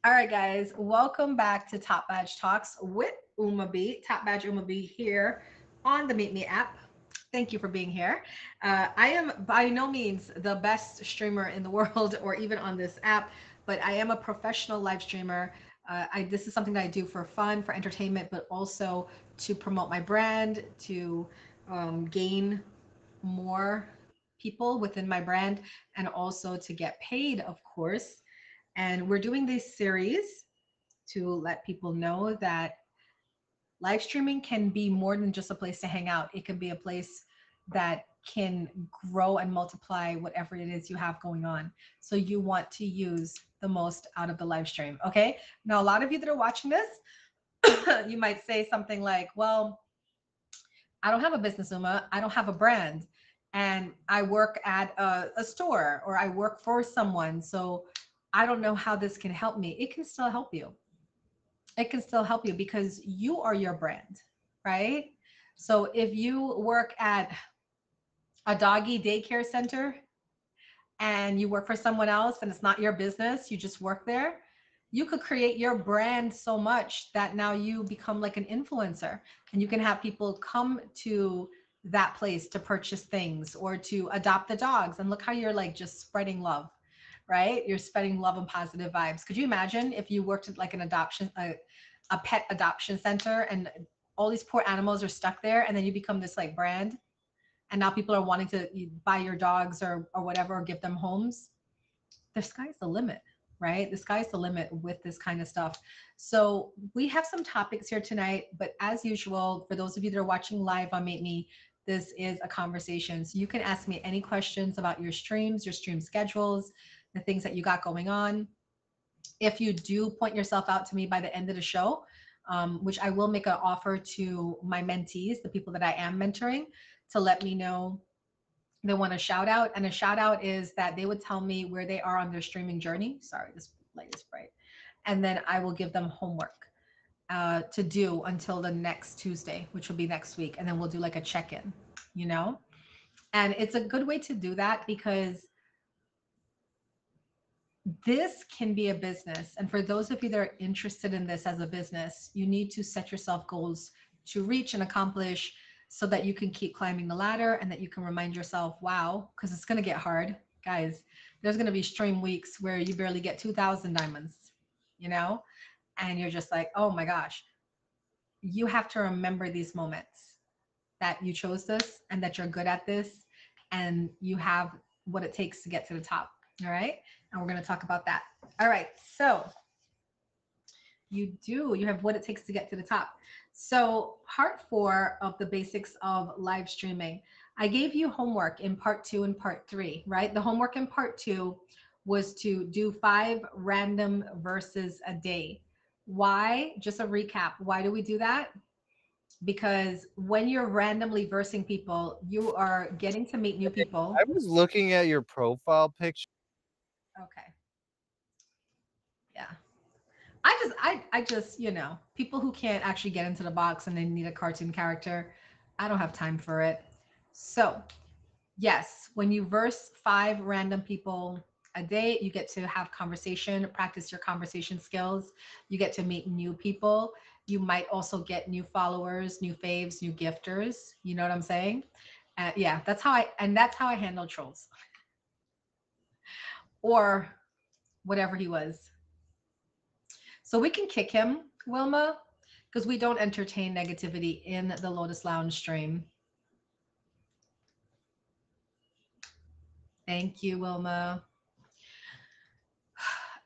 All right, guys, welcome back to Top Badge Talks with Uma B. Top Badge Uma B here on the Meetme app. Thank you for being here. I am by no means the best streamer in the world or even on this app, but I am a professional live streamer. This is something that I do for fun, for entertainment, but also to promote my brand, to gain more people within my brand, and also to get paid, of course. And we're doing this series to let people know that live streaming can be more than just a place to hang out. It can be a place that can grow and multiply whatever it is you have going on. So you want to use the most out of the live stream. Okay. Now, a lot of you that are watching this, you might say something like, well, I don't have a business, Uma. I don't have a brand. And I work at a store or I work for someone. So I don't know how this can help me. It can still help you. It can still help you because you are your brand, right? So if you work at a doggy daycare center and you work for someone else and it's not your business, you just work there, you could create your brand so much that now you become like an influencer and you can have people come to that place to purchase things or to adopt the dogs. And look how you're like just spreading love, right? You're spreading love and positive vibes. Could you imagine if you worked at like an adoption, a pet adoption center and all these poor animals are stuck there and then you become this like brand and now people are wanting to buy your dogs or whatever, or give them homes. The sky's the limit, right? The sky's the limit with this kind of stuff. So we have some topics here tonight, but as usual, for those of you that are watching live on Meetme, this is a conversation. So you can ask me any questions about your streams, your stream schedules, the things that you got going on. If you do point yourself out to me by the end of the show, which I will make an offer to my mentees, the people that I am mentoring, to let me know they want a shout out. And a shout out is that they would tell me where they are on their streaming journey. Sorry, this light is bright. And then I will give them homework to do until the next Tuesday, which will be next week. And then we'll do like a check-in, you know? And it's a good way to do that because this can be a business. And for those of you that are interested in this as a business, you need to set yourself goals to reach and accomplish so that you can keep climbing the ladder and that you can remind yourself, wow, because it's going to get hard. Guys, there's going to be stream weeks where you barely get 2,000 diamonds, you know, and you're just like, oh my gosh, you have to remember these moments that you chose this and that you're good at this and you have what it takes to get to the top. All right. And we're going to talk about that. All right. So you have what it takes to get to the top. So part 4 of the basics of live streaming, I gave you homework in part 2 and part 3, right? The homework in part 2 was to do 5 random verses a day. Why? Just a recap. Why do we do that? Because when you're randomly versing people, you are getting to meet new people. I was looking at your profile picture. Okay. Yeah. I just, people who can't actually get into the box and they need a cartoon character, I don't have time for it. So, yes, when you verse 5 random people a day, you get to have conversation, practice your conversation skills. You get to meet new people. You might also get new followers, new faves, new gifters. You know what I'm saying? Yeah, that's how I handle trolls or whatever he was. So we can kick him, Wilma, because we don't entertain negativity in the Lotus Lounge stream. Thank you, Wilma.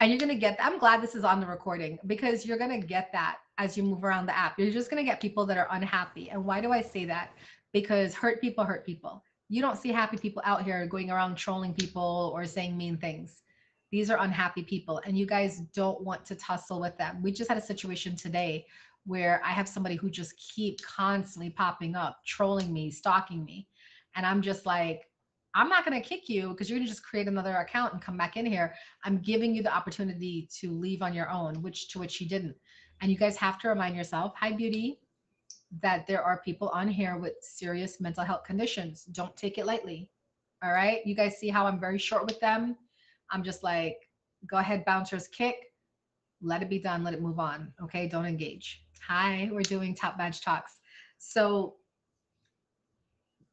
And you're going to get that. I'm glad this is on the recording because you're going to get that as you move around the app. You're just going to get people that are unhappy. And why do I say that? Because hurt people hurt people. You don't see happy people out here going around trolling people or saying mean things. These are unhappy people and you guys don't want to tussle with them. We just had a situation today where I have somebody who just keep constantly popping up, trolling me, stalking me. And I'm just like, I'm not going to kick you because you're going to just create another account and come back in here. I'm giving you the opportunity to leave on your own, which you didn't. And you guys have to remind yourself, hi, beauty, that there are people on here with serious mental health conditions. Don't take it lightly. All right. You guys see how I'm very short with them. I'm just like, go ahead, bouncers, kick. Let it be done. Let it move on. Okay. Don't engage. Hi, we're doing Top Badge Talks. So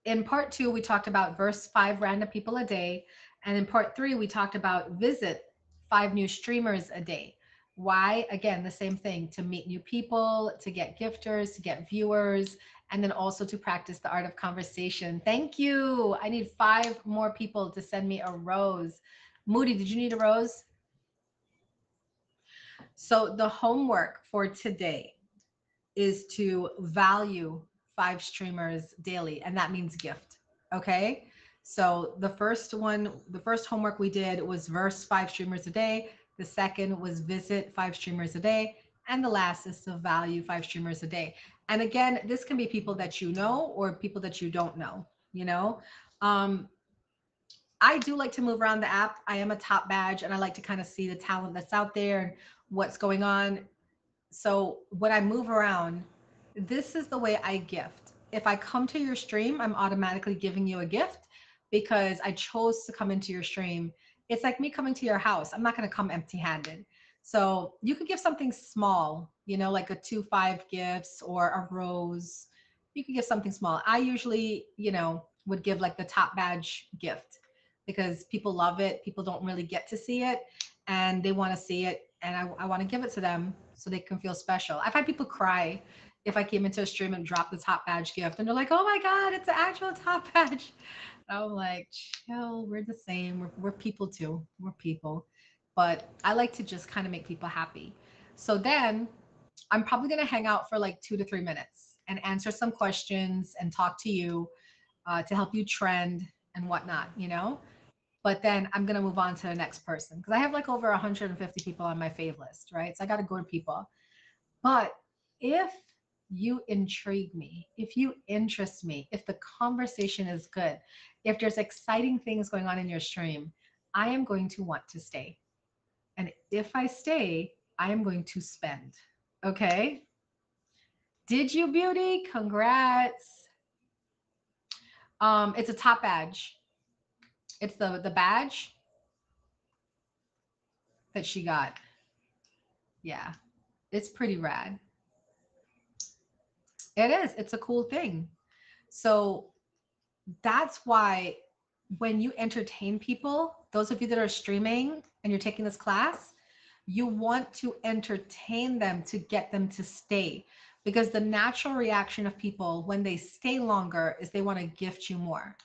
in part two, we talked about verse 5 random people a day. And in part three, we talked about visit 5 new streamers a day. Why? Again, the same thing, to meet new people, to get gifters, to get viewers, and then also to practice the art of conversation. Thank you. I need 5 more people to send me a rose. Moody, did you need a rose? So the homework for today is to value 5 streamers daily, and that means gift. Okay. So the first homework we did was verse 5 streamers a day. The second was visit 5 streamers a day. And the last is to value 5 streamers a day. And again, this can be people that you know or people that you don't know, you know. Um, I do like to move around the app. I am a top badge and I like to kind of see the talent that's out there and what's going on. So when I move around, this is the way I gift. If I come to your stream, I'm automatically giving you a gift because I chose to come into your stream. It's like me coming to your house. I'm not going to come empty handed. So you could give something small, you know, like a 2 5 gifts or a rose. You could give something small. I usually, you know, would give like the top badge gift because people love it. People don't really get to see it and they want to see it. And I want to give it to them so they can feel special. I've had people cry if I came into a stream and dropped the top badge gift and they're like, oh my God, it's the actual top badge. I'm like, chill, we're the same. We're people too. We're people. But I like to just kind of make people happy. So then I'm probably going to hang out for like 2 to 3 minutes and answer some questions and talk to you to help you trend and whatnot, you know? But then I'm going to move on to the next person because I have like over 150 people on my fave list, right? So I got to go to people. But if you intrigue me, if you interest me, if the conversation is good, if there's exciting things going on in your stream, I am going to want to stay. And if I stay, I am going to spend. Okay? Did you, beauty? Congrats. It's a top badge. It's the badge that she got. Yeah. It's pretty rad. It is. It's a cool thing. So that's why when you entertain people, those of you that are streaming and you're taking this class, you want to entertain them to get them to stay because the natural reaction of people when they stay longer is they want to gift you more.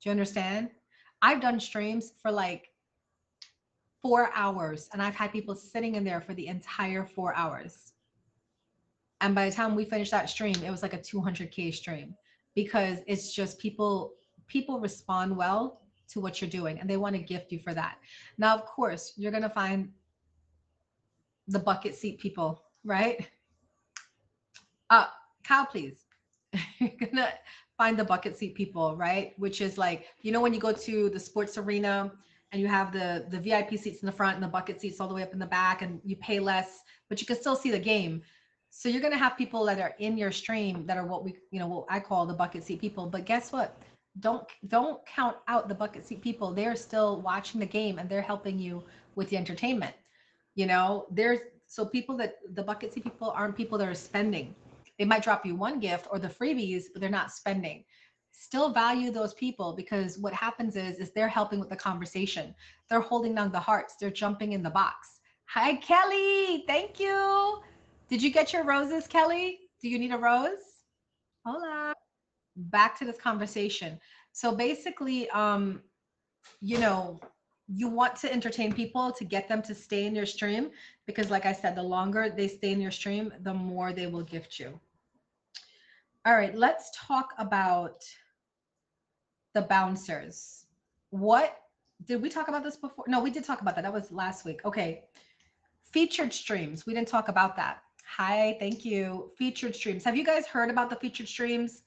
Do you understand? I've done streams for like 4 hours and I've had people sitting in there for the entire 4 hours. And by the time we finished that stream, it was like a 200K stream because it's just people respond well to what you're doing and they want to gift you for that. Now, of course, you're going to find the bucket seat people, right? Kyle, please. You're going to find the bucket seat people, right? Which is like, you know, when you go to the sports arena and you have the VIP seats in the front and the bucket seats all the way up in the back and you pay less, but you can still see the game. So you're going to have people that are in your stream that are what we, you know, what I call the bucket seat people. But guess what? Don't count out the bucket seat people. They're still watching the game and they're helping you with the entertainment. You know, there's so people that the bucket seat people aren't people that are spending. They might drop you one gift or the freebies, but they're not spending. Still value those people because what happens is they're helping with the conversation. They're holding down the hearts. They're jumping in the box. Hi, Kelly. Thank you. Did you get your roses, Kelly? Do you need a rose? Hola. Back to this conversation. So basically, you know, you want to entertain people to get them to stay in your stream because like I said, the longer they stay in your stream, the more they will gift you. All right, let's talk about the bouncers. What did we talk about this before? No, we did talk about that. That was last week. Okay. Featured streams. We didn't talk about that. Hi, thank you. Featured streams. Have you guys heard about the featured streams?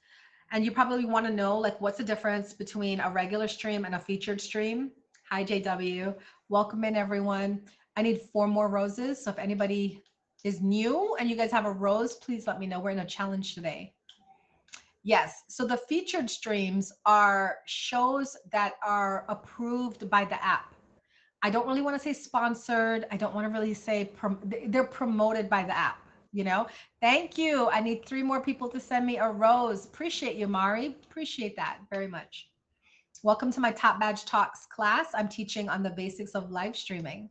And you probably want to know like what's the difference between a regular stream and a featured stream. Hi, JW. Welcome in, everyone. I need 4 more roses. So if anybody is new and you guys have a rose, please let me know. We're in a challenge today. Yes. So the featured streams are shows that are approved by the app. I don't really want to say sponsored. I don't want to really say they're promoted by the app, you know? Thank you. I need 3 more people to send me a rose. Appreciate you, Mari. Appreciate that very much. Welcome to my Top Badge Talks class. I'm teaching on the basics of live streaming.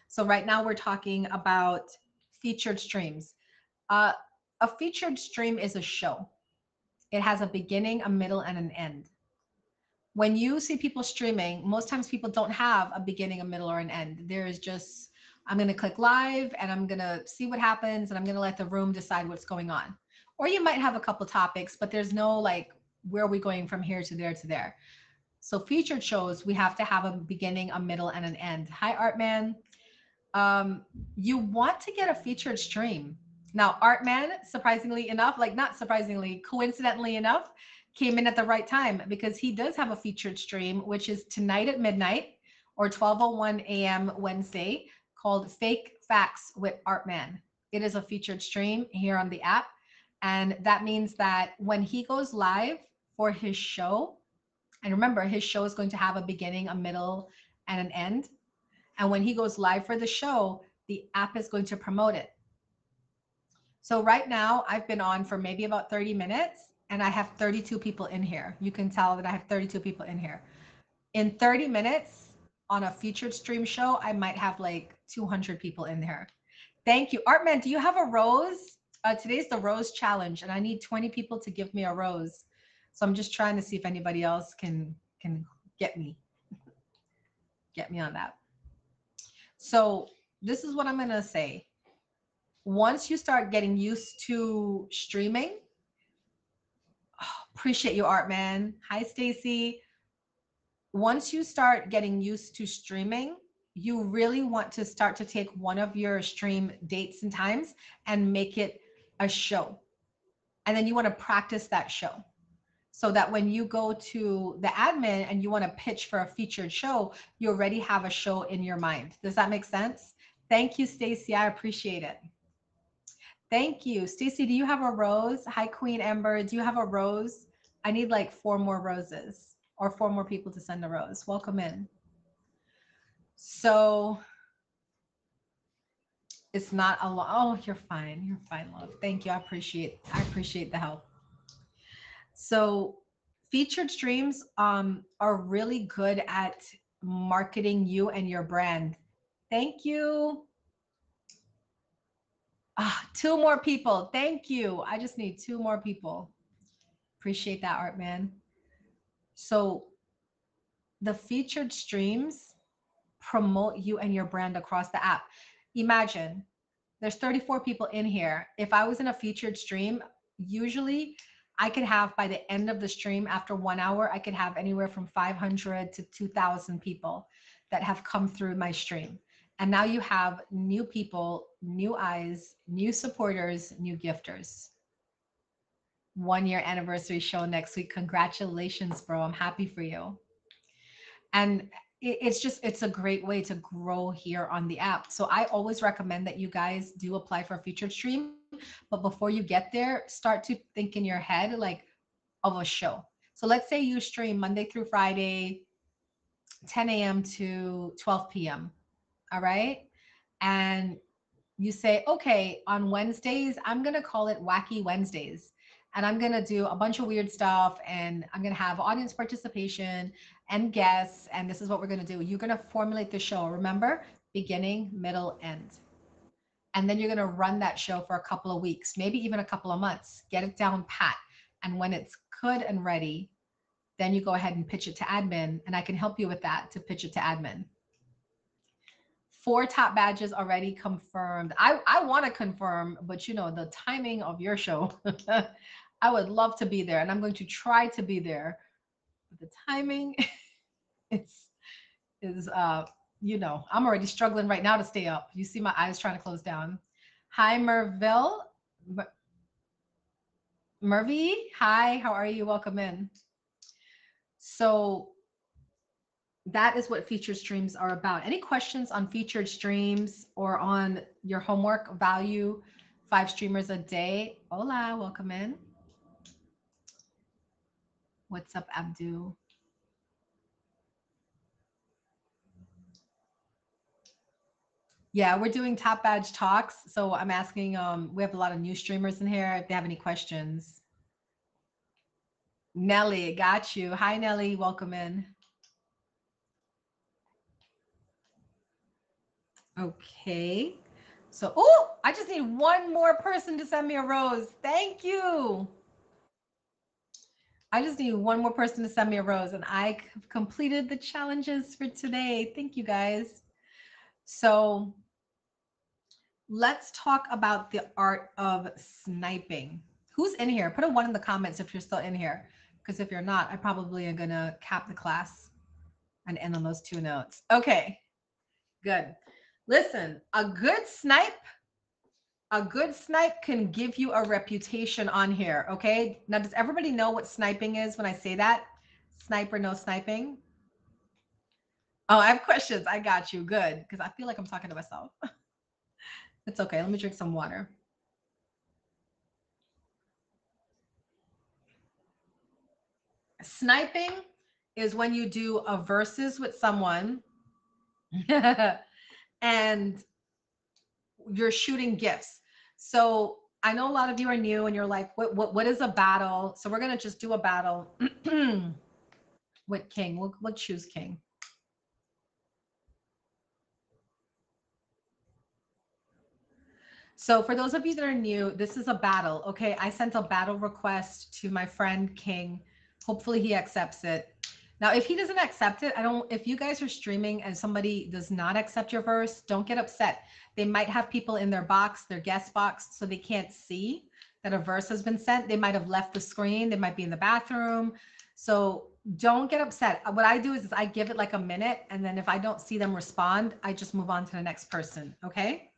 So right now we're talking about featured streams. Uh, a featured stream is a show. It has a beginning, a middle, and an end. When you see people streaming, most times people don't have a beginning, a middle, or an end. There's just, I'm going to click live and I'm going to see what happens and I'm going to let the room decide what's going on. Or you might have a couple topics, but there's no like, where are we going from here to there to there? So featured shows, we have to have a beginning, a middle, and an end. Hi, Artman. You want to get a featured stream. Now, Artman, surprisingly enough, like not surprisingly, coincidentally enough, came in at the right time because he does have a featured stream, which is tonight at midnight or 12:01 a.m. Wednesday, called Fake Facts with Artman. It is a featured stream here on the app. And that means that when he goes live for his show, and remember, his show is going to have a beginning, a middle, and an end. And when he goes live for the show, the app is going to promote it. So right now I've been on for maybe about 30 minutes and I have 32 people in here. You can tell that I have 32 people in here. In 30 minutes on a featured stream show, I might have like 200 people in there. Thank you. Artman, do you have a rose? Today's the rose challenge and I need 20 people to give me a rose. So I'm just trying to see if anybody else can get me on that. So this is what I'm going to say. Once you start getting used to streaming, appreciate you, Artman. Hi, Stacy. Once you start getting used to streaming, you really want to start to take one of your stream dates and times and make it a show. And then you want to practice that show so that when you go to the admin and you want to pitch for a featured show, you already have a show in your mind. Does that make sense? Thank you, Stacy. I appreciate it. Thank you. Stacy, do you have a rose? Hi, Queen Ember. Do you have a rose? I need like 4 more roses or 4 more people to send a rose. Welcome in. So it's not a lot. Oh, you're fine. You're fine, love. Thank you. I appreciate the help. So featured streams are really good at marketing you and your brand. Thank you. 2 more people. Thank you. I just need 2 more people. Appreciate that, Artman. So the featured streams promote you and your brand across the app. Imagine there's 34 people in here. If I was in a featured stream, usually I could have by the end of the stream after 1 hour, I could have anywhere from 500 to 2,000 people that have come through my stream. And now you have new people, new eyes, new supporters, new gifters. 1-year anniversary show next week. Congratulations, bro. I'm happy for you. And it's a great way to grow here on the app. So I always recommend that you guys do apply for a featured stream, but before you get there, start to think in your head like of a show. So let's say you stream Monday through Friday, 10 a.m. to 12 p.m. All right. And you say, okay, on Wednesdays, I'm going to call it Wacky Wednesdays. And I'm going to do a bunch of weird stuff and I'm going to have audience participation and guests. And this is what we're going to do. You're going to formulate the show. Remember, beginning, middle, end. And then you're going to run that show for a couple of weeks, maybe even a couple of months. Get it down pat. And when it's good and ready, then you go ahead and pitch it to admin. And I can help you with that to pitch it to admin. 4 top badges already confirmed. I want to confirm, but you know, the timing of your show, I would love to be there and I'm going to try to be there. But the timing is you know, I'm already struggling right now to stay up. You see my eyes trying to close down. Hi, Merville. Mervy, hi, how are you? Welcome in. So that is what featured streams are about. Any questions on featured streams or on your homework value 5 streamers a day? Hola, welcome in. What's up, Abdu? Yeah, we're doing Top Badge Talks. So I'm asking, we have a lot of new streamers in here if they have any questions. Nelly, got you. Hi, Nelly. Welcome in. Okay. So, oh, I just need one more person to send me a rose. Thank you. I just need one more person to send me a rose, and I have completed the challenges for today. Thank you, guys. So, let's talk about the art of sniping. Who's in here? Put a one in the comments if you're still in here, because if you're not, I probably am gonna cap the class and end on those two notes. Okay, good. Listen, a good snipe can give you a reputation on here, okay? Now, does everybody know what sniping is when I say that? Sniper, no sniping? Oh, I have questions. I got you. Good, because I feel like I'm talking to myself. It's okay. Let me drink some water. Sniping is when you do a versus with someone and you're shooting gifts. So I know a lot of you are new and you're like, what is a battle? So we're gonna just do a battle with King. We'll choose King. So for those of you that are new, this is a battle. Okay, I sent a battle request to my friend King. Hopefully he accepts it. Now, if he doesn't accept it, if you guys are streaming and somebody does not accept your verse, don't get upset. They might have people in their box, their guest box, so they can't see that a verse has been sent. They might have left the screen. They might be in the bathroom. So don't get upset. What I do is I give it like a minute. And then if I don't see them respond, I just move on to the next person. Okay.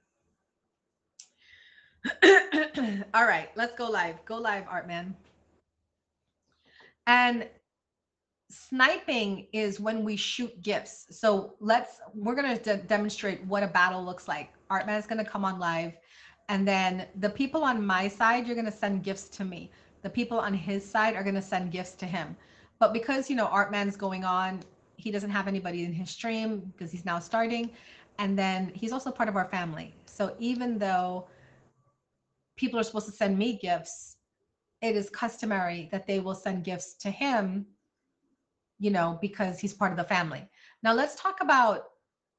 All right, let's go live. Go live, Artman. And sniping is when we shoot gifts. So we're going to demonstrate what a battle looks like. Artman is going to come on live. And then the people on my side, you're going to send gifts to me. The people on his side are going to send gifts to him. But because, Artman's going on, he doesn't have anybody in his stream because he's now starting. And then he's also part of our family. So even though people are supposed to send me gifts, it is customary that they will send gifts to him, because he's part of the family. Now let's talk about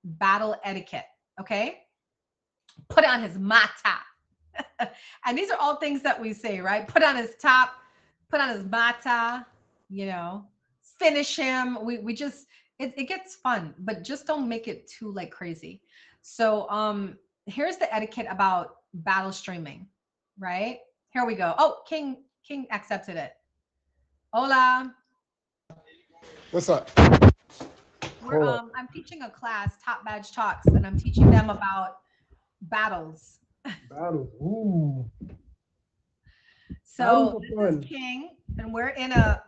battle etiquette, okay? Put on his mata. And these are all things that we say, right? Put on his top, put on his mata, finish him. We just, it gets fun, but just don't make it too like crazy. So here's the etiquette about battle streaming, right? Here we go. Oh, King accepted it. Hola. What's up? I'm teaching a class, Top Badge Talks, and I'm teaching them about battles. Battles. Ooh. So this is King, and we're in a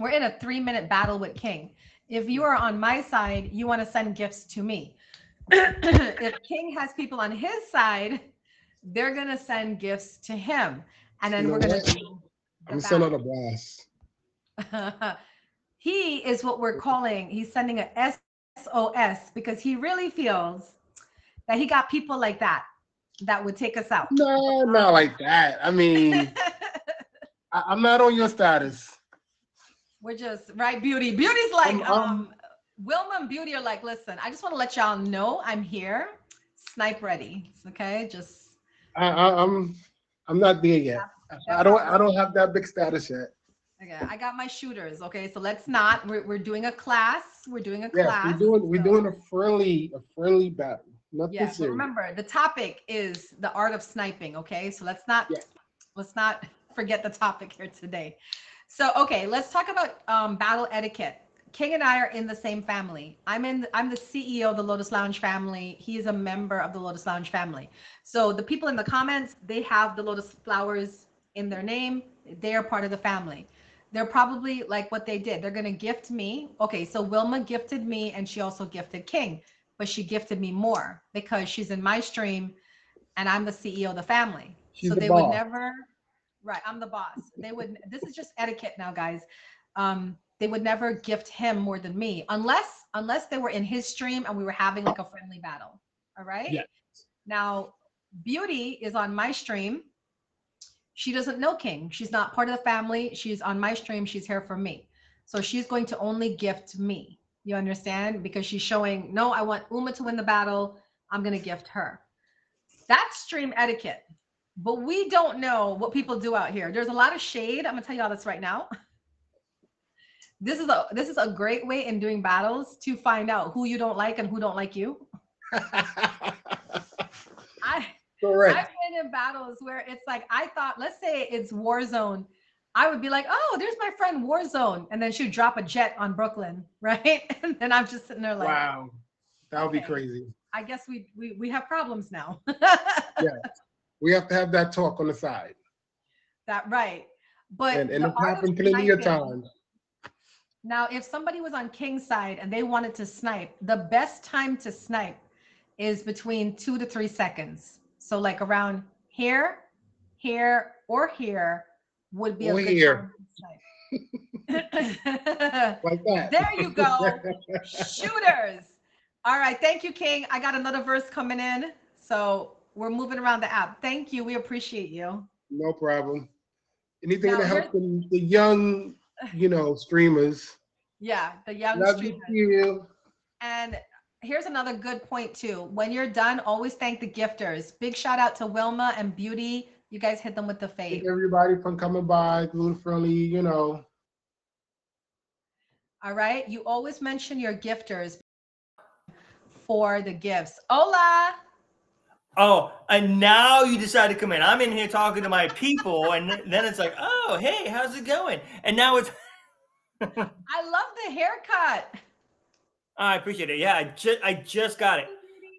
3-minute battle with King. If you are on my side, you want to send gifts to me. If King has people on his side, they're gonna send gifts to him, and then we're gonna do I'm sending a blast. He is what we're calling. He's sending a SOS because he really feels that he got people like that would take us out. No, not like that. I mean, I'm not on your status. We're just right, Beauty. Beauty's like Wilma and Beauty are like, listen, I just want to let y'all know I'm here, snipe ready. Okay, just I'm not there yet. I don't have that big status yet. Okay, I got my shooters. Okay, so let's not. We're doing a class. We're doing a class. Yes, we're doing a friendly battle. Nothing serious. But remember, the topic is the art of sniping. Okay, so let's not forget the topic here today. So okay, let's talk about battle etiquette. King and I are in the same family. I'm the CEO of the Lotus Lounge family. He is a member of the Lotus Lounge family. So the people in the comments, they have the Lotus flowers in their name. They are part of the family. They're probably like what they did. They're going to gift me. Okay, so Wilma gifted me and she also gifted King, but she gifted me more because she's in my stream and I'm the CEO of the family. She's so the they boss. would never, right, I'm the boss. This is just etiquette now, guys. They would never gift him more than me unless they were in his stream and we were having like a friendly battle. All right. Yeah. Now, Beauty is on my stream. She doesn't know King. She's not part of the family. She's on my stream. She's here for me. So she's going to only gift me. You understand? Because she's showing, no, I want Uma to win the battle. I'm going to gift her. That's stream etiquette. But we don't know what people do out here. There's a lot of shade. I'm going to tell you all this right now. This is a great way in doing battles to find out who you don't like and who don't like you. Correct. I've been in battles where it's like, I thought, let's say it's Warzone. I would be like, oh, there's my friend Warzone. And then she'd drop a jet on Brooklyn, right? And then I'm just sitting there like, wow, that would okay, be crazy. I guess we have problems now. Yeah, we have to have that talk on the side. That right. But And it's happened plenty of times. Now, if somebody was on King's side and they wanted to snipe, the best time to snipe is between 2 to 3 seconds. So like around here, here, or here would be a good time to snipe. Like that. There you go. Shooters. All right. Thank you, King. I got another verse coming in. So we're moving around the app. Thank you. We appreciate you. No problem. Anything Now, to help the young, streamers. Yeah, the young Love streamers. you. And here's another good point too. When you're done, always thank the gifters. Big shout out to Wilma and Beauty. You guys hit them with the fade. Thank everybody for coming by, gluten friendly, All right. You always mention your gifters for the gifts. Hola. Oh, and now you decide to come in. I'm in here talking to my people, and then it's like, oh, hey, how's it going? And now it's. I love the haircut. I appreciate it. Yeah, I just got it.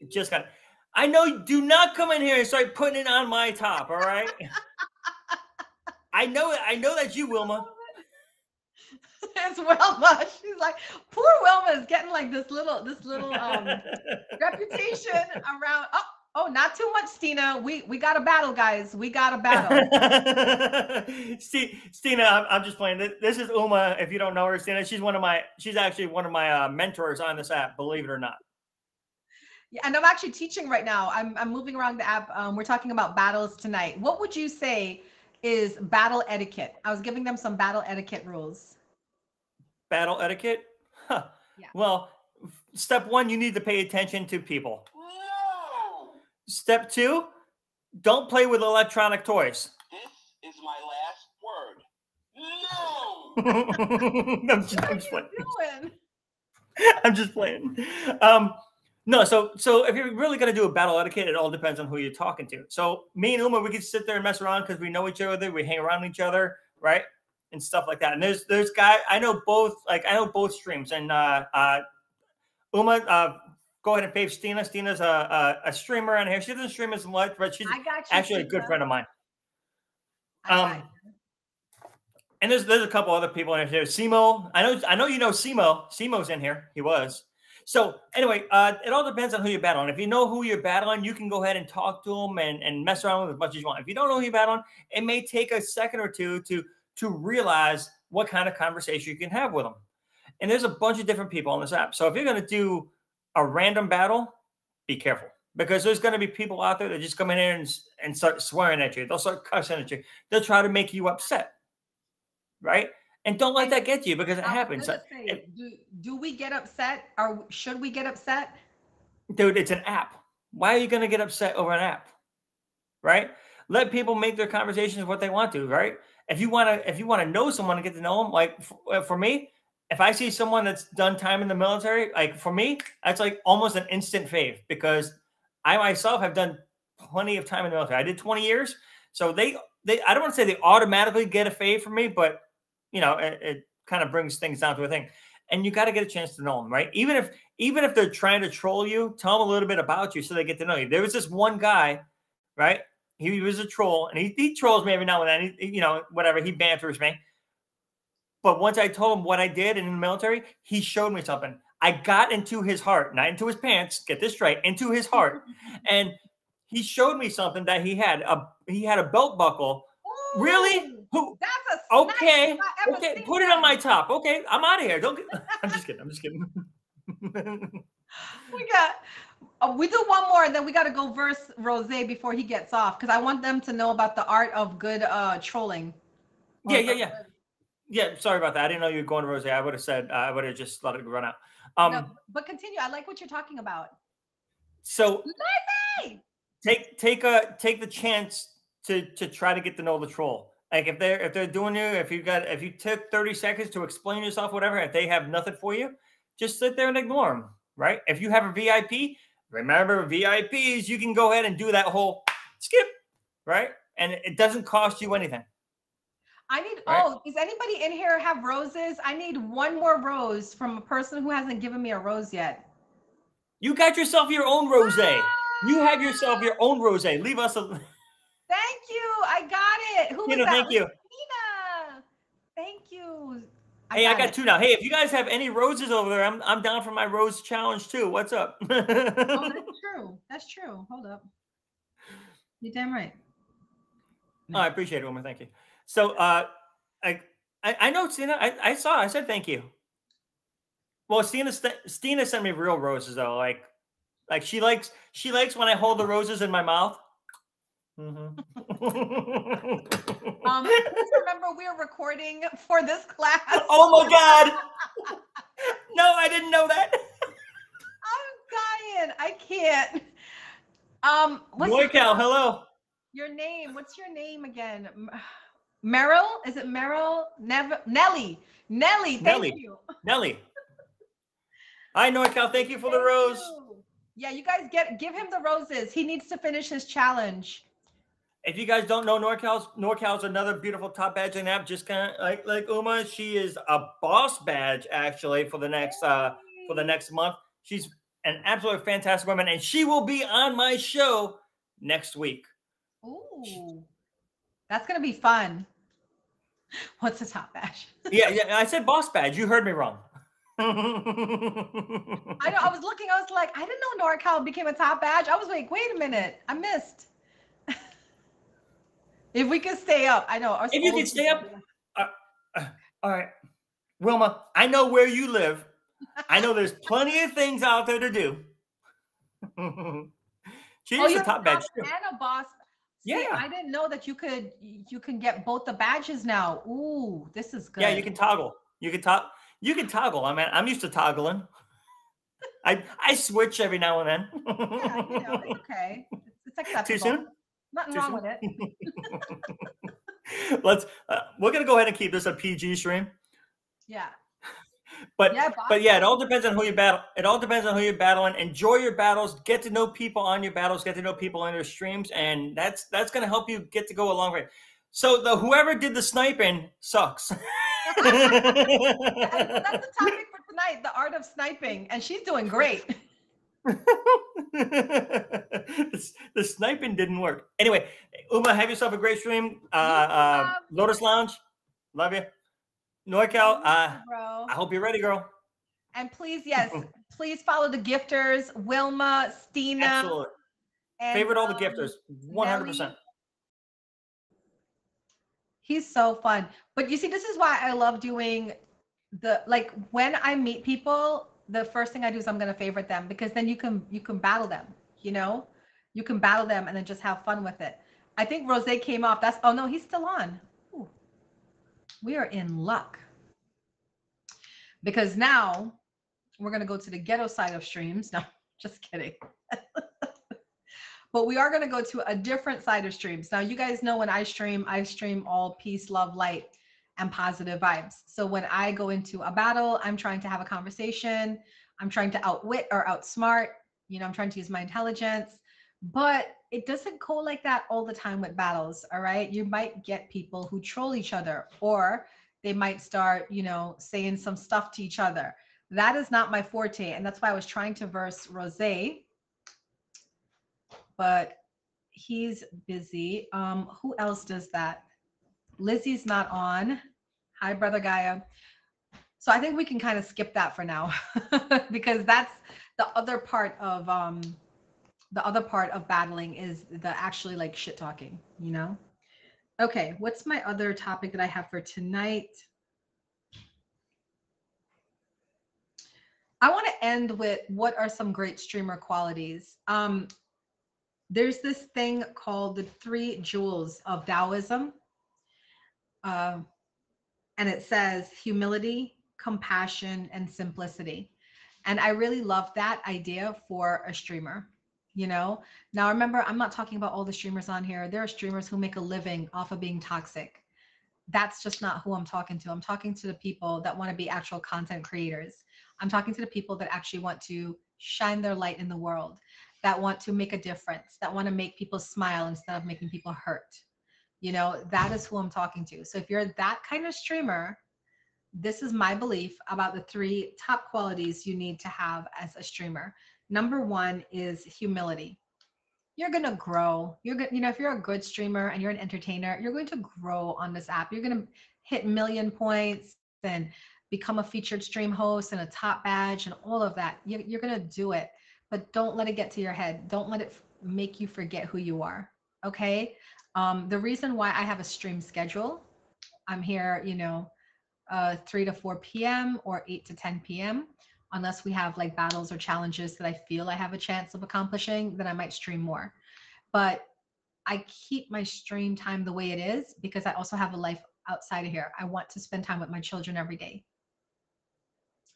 Just got it. I know. Do not come in here and start putting it on my top. All right. I know that's you, Wilma. It's Wilma. She's like, poor Wilma is getting like this little reputation around. Oh, not too much, Stina. We got a battle, guys. We got a battle. Stina, I'm just playing. This is Uma. If you don't know her, Stina, she's actually one of my mentors on this app. Believe it or not. Yeah, and I'm actually teaching right now. I'm moving around the app. We're talking about battles tonight. What would you say is battle etiquette? I was giving them some battle etiquette rules. Battle etiquette? Huh. Yeah. Well, step 1, you need to pay attention to people. No! Step 2, don't play with electronic toys. This is my last word. No! I'm just playing. I'm just playing. No, so if you're really going to do a battle etiquette, it all depends on who you're talking to. So me and Uma, we can sit there and mess around because we know each other. We hang around each other, right? And stuff like that. And there's guys, I know both streams. And Uma, go ahead and fave Stina. Stina's a streamer on here. She doesn't stream as much, but she's actually a good friend of mine. And there's a couple other people in here. Simo, I know you know Simo. Simo's in here. He was. So anyway, it all depends on who you're battling. If you know who you're battling, you can go ahead and talk to them and mess around with as much as you want. If you don't know who you're battling, it may take a second or two to realize what kind of conversation you can have with them. And there's a bunch of different people on this app. So if you're going to do a random battle, be careful. Because there's going to be people out there that just come in here and start swearing at you. They'll start cussing at you. They'll try to make you upset. Right? And don't let that get to you because it happens. Say, do we get upset or should we get upset? Dude, it's an app. Why are you going to get upset over an app? Right? Let people make their conversations what they want to, right? If you want to know someone and get to know them, like for me, if I see someone that's done time in the military, like for me, that's like almost an instant fave because I myself have done plenty of time in the military. I did 20 years. So I don't want to say they automatically get a fave from me, but it kind of brings things down to a thing. And you got to get a chance to know them, right? Even if they're trying to troll you, tell them a little bit about you so they get to know you. There was this one guy, right? He was a troll, and he trolls me every now and then. Whatever, he banters me. But once I told him what I did in the military, he showed me something. I got into his heart, not into his pants. Get this straight, into his heart, and he showed me something that he had a belt buckle. Ooh, really? Who? That's a okay. Okay, put it on my top. Okay, I'm out of here. Don't. I'm just kidding. I'm just kidding. We do one more, and then we got to go verse Rose before he gets off, because I want them to know about the art of good trolling. Yeah, sorry about that. I didn't know you were going to Rose. I would have said, I would have just let it run out. No, but continue. I like what you're talking about. So Lizzie! take the chance to try to get to know the troll. Like if they're doing you, if you took 30 seconds to explain yourself, whatever, if they have nothing for you, just sit there and ignore them, right? If you have a VIP, remember VIPs, you can go ahead and do that whole skip, right? And it doesn't cost you anything. I need, right? oh, does anybody in here have roses? I need one more rose from a person who hasn't given me a rose yet. You got yourself your own rosé. You have yourself your own rosé. Leave us a... Thank you. I got it. Who was that? Thank you. Tina. Thank you. I got two now. Hey, if you guys have any roses over there, I'm down for my rose challenge too. What's up? Oh, that's true. That's true. Hold up. You're damn right. Oh, I appreciate it, woman. Thank you. So, I know, Stina. I said thank you. Well, Stina sent me real roses though. Like she likes when I hold the roses in my mouth. Please remember we're recording for this class. Oh my God! No, I didn't know that. I'm dying. I can't. NorCal, hello. Your name? What's your name again? Meryl? Is it Meryl? Nelly. Thank you. Nelly. Hi, NorCal. Thank you for the rose. Yeah, you guys give him the roses. He needs to finish his challenge. If you guys don't know NorCal's another beautiful top badging app. Just kind of like Uma, she is a boss badge actually for the next month. She's an absolutely fantastic woman, and she will be on my show next week. Ooh, that's gonna be fun. What's a top badge? yeah, I said boss badge. You heard me wrong. I know. I was looking. I was like, I didn't know NorCal became a top badge. I was like, wait a minute, I missed. If we could stay up, I know. If you can stay up, all right, Wilma. I know where you live. I know there's plenty of things out there to do. She's a top badge too. And a boss. See, Yeah. I didn't know that you can get both the badges now. Ooh, this is good. Yeah, you can toggle. You can toggle. I mean, I'm used to toggling. I switch every now and then. Yeah, it's okay. It's acceptable. Too soon? Nothing wrong with it. We're gonna go ahead and keep this a PG stream. Yeah. But yeah, it all depends on who you battle. It all depends on who you're battling. Enjoy your battles. Get to know people on your battles. Get to know people on your streams, and that's going to help you get to go a long way. So whoever did the sniping sucks. That's the topic for tonight: the art of sniping, and she's doing great. The sniping didn't work. Anyway, Uma, have yourself a great stream. Lotus Lounge, love you. NorCal, I hope you're ready, girl. And please, yes, please follow the gifters, Wilma, Stina. Absolutely. And, favorite all the gifters, 100%. He's so fun. But you see, this is why I love doing when I meet people, the first thing I do is I'm going to favorite them, because then you can battle them, you can battle them and then just have fun with it. I think Rose came off. Oh no, he's still on. Ooh. We are in luck, because now we're going to go to the ghetto side of streams. No, just kidding. But we are going to go to a different side of streams. Now, you guys know when I stream all peace, love, light, and positive vibes. So when I go into a battle, I'm trying to have a conversation. I'm trying to outwit or outsmart. I'm trying to use my intelligence. But it doesn't go like that all the time with battles, all right? You might get people who troll each other, or they might start, saying some stuff to each other. That is not my forte, and that's why I was trying to verse Rosé, but he's busy. Who else does that? Lizzie's not on. Hi, Brother Gaia. So I think we can kind of skip that for now, because that's the other part of battling is the actually like shit talking, Okay, what's my other topic that I have for tonight? I want to end with what are some great streamer qualities. There's this thing called the three jewels of Taoism. Uh, and it says humility, compassion, and simplicity. And I really love that idea for a streamer. You know, now remember, I'm not talking about all the streamers on here. There are streamers who make a living off of being toxic. That's just not who I'm talking to. I'm talking to the people that want to be actual content creators. I'm talking to the people that actually want to shine their light in the world, that want to make a difference, that want to make people smile instead of making people hurt. You know, that is who I'm talking to. So if you're that kind of streamer, this is my belief about the three top qualities you need to have as a streamer. Number one is humility. You're going to grow. You're going, you know, if you're a good streamer and you're an entertainer, you're going to grow on this app. You're going to hit million points and become a featured stream host and a top badge and all of that. You're going to do it, but don't let it get to your head. Don't let it make you forget who you are. Okay. The reason why I have a stream schedule, I'm here, you know, 3 to 4 p.m. or 8 to 10 p.m. Unless we have like battles or challenges that I feel I have a chance of accomplishing, then I might stream more. But I keep my stream time the way it is because I also have a life outside of here. I want to spend time with my children every day.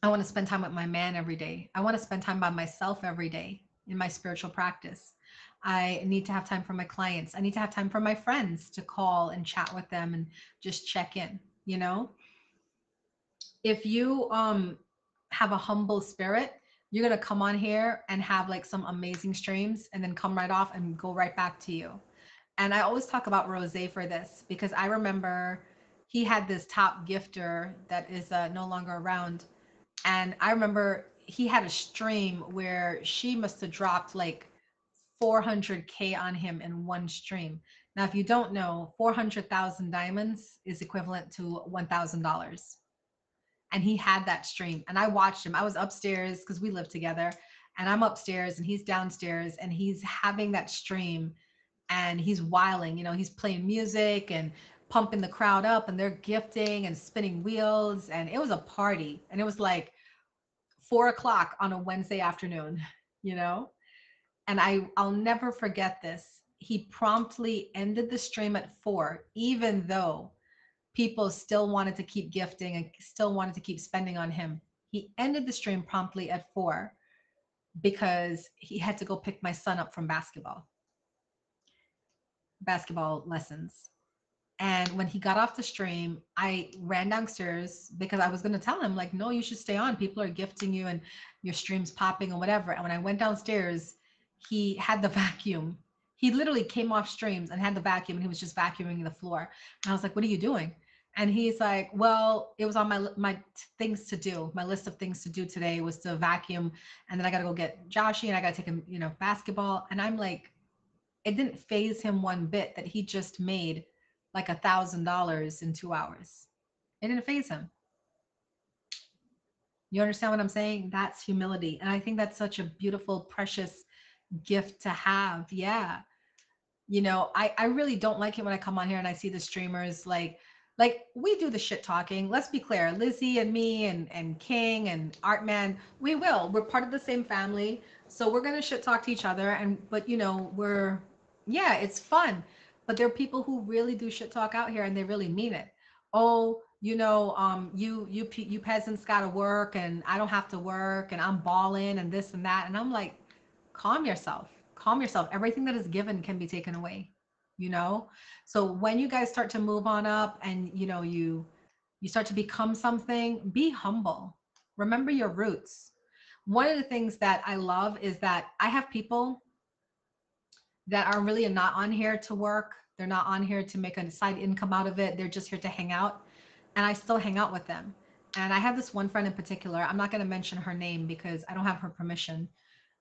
I want to spend time with my man every day. I want to spend time by myself every day in my spiritual practice. I need to have time for my clients. I need to have time for my friends to call and chat with them and just check in, you know? If you have a humble spirit, you're going to come on here and have like some amazing streams and then come right off and go right back to you. And I always talk about Rose for this because I remember he had this top gifter that is no longer around. And I remember he had a stream where she must have dropped like 400K on him in one stream. Now, if you don't know, 400,000 diamonds is equivalent to $1,000. And he had that stream and I watched him. I was upstairs because we live together and I'm upstairs and he's downstairs and he's having that stream and he's wiling, you know, he's playing music and pumping the crowd up and they're gifting and spinning wheels. And it was a party. And it was like 4 o'clock on a Wednesday afternoon, you know, and I'll never forget this. He promptly ended the stream at 4, even though people still wanted to keep gifting and still wanted to keep spending on him. He ended the stream promptly at 4 because he had to go pick my son up from basketball lessons. And when he got off the stream, I ran downstairs because I was going to tell him like, no, you should stay on. People are gifting you and your stream's popping and whatever. And when I went downstairs, he had the vacuum. He literally came off streams and had the vacuum and he was just vacuuming the floor. And I was like, what are you doing? And he's like, well, it was on my things to do. My list of things to do today was to vacuum. And then I got to go get Joshy and I got to take him, you know, basketball. And I'm like, it didn't faze him one bit that he just made like $1,000 in 2 hours. It didn't faze him. You understand what I'm saying? That's humility. And I think that's such a beautiful, precious gift to have. Yeah. You know, I really don't like it when I come on here and I see the streamers like we do the shit talking. Let's be clear. Lizzie and me and King and Artman, we're part of the same family. So we're going to shit talk to each other. But you know, yeah, it's fun. But there are people who really do shit talk out here and they really mean it. Oh, you know, you peasants got to work and I don't have to work and I'm balling and this and that. And I'm like, calm yourself. Calm yourself. Everything that is given can be taken away, you know? So when you guys start to move on up and, you know, you start to become something, be humble. Remember your roots. One of the things that I love is that I have people that are really not on here to work. They're not on here to make a side income out of it. They're just here to hang out. And I still hang out with them. And I have this one friend in particular. I'm not going to mention her name because I don't have her permission.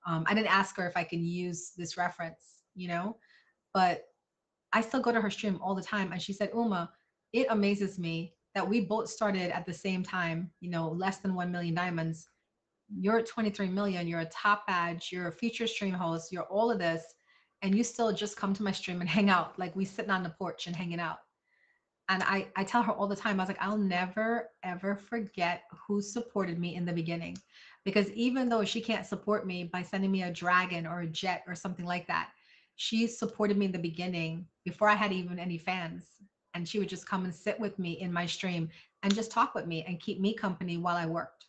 I didn't ask her if I can use this reference, you know, but I still go to her stream all the time. And she said, Uma, it amazes me that we both started at the same time, you know, less than 1 million diamonds. You're at 23 million. You're a top badge. You're a feature stream host. You're all of this. And you still just come to my stream and hang out. Like we sitting on the porch and hanging out. And I tell her all the time, I was like, I'll never, ever forget who supported me in the beginning. Because even though she can't support me by sending me a dragon or a jet or something like that, she supported me in the beginning before I had even any fans. And she would just come and sit with me in my stream and just talk with me and keep me company while I worked,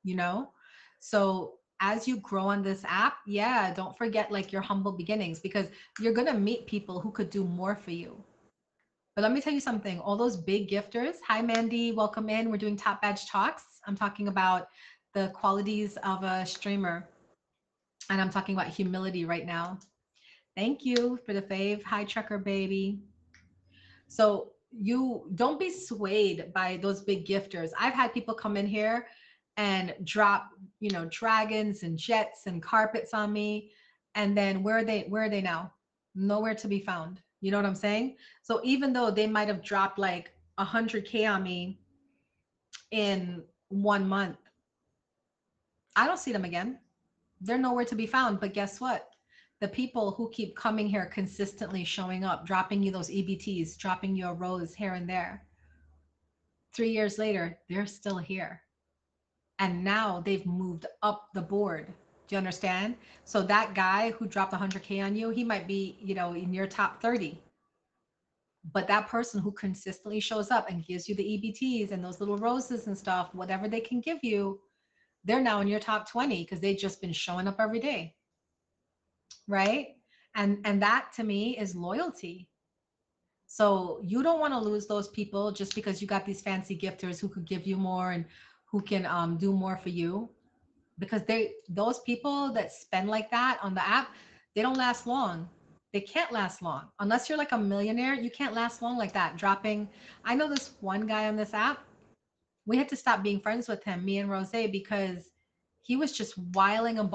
you know? So as you grow on this app, yeah, don't forget like your humble beginnings, because you're going to meet people who could do more for you. But let me tell you something, all those big gifters, hi Mandy, welcome in. We're doing Top Badge Talks. I'm talking about the qualities of a streamer, and I'm talking about humility right now. Thank you for the fave. Hi Trucker Baby. So you don't be swayed by those big gifters. I've had people come in here and drop, you know, dragons and jets and carpets on me. And then where are they now? Nowhere to be found. You know what I'm saying? So even though they might have dropped like 100K on me in 1 month, I don't see them again. They're nowhere to be found. But guess what? The people who keep coming here consistently showing up, dropping you those EBTs, dropping you a rose here and there, 3 years later, they're still here. And now they've moved up the board. Do you understand? So that guy who dropped 100K on you, he might be, you know, in your top 30. But that person who consistently shows up and gives you the EBTs and those little roses and stuff, whatever they can give you, they're now in your top 20 because they've just been showing up every day. Right? And that to me is loyalty. So you don't want to lose those people just because you got these fancy gifters who could give you more and who can do more for you. Because those people that spend like that on the app, they don't last long. They can't last long. Unless you're like a millionaire, you can't last long like that. Dropping, I know this one guy on this app, we had to stop being friends with him, me and Rose, because he was just wiling and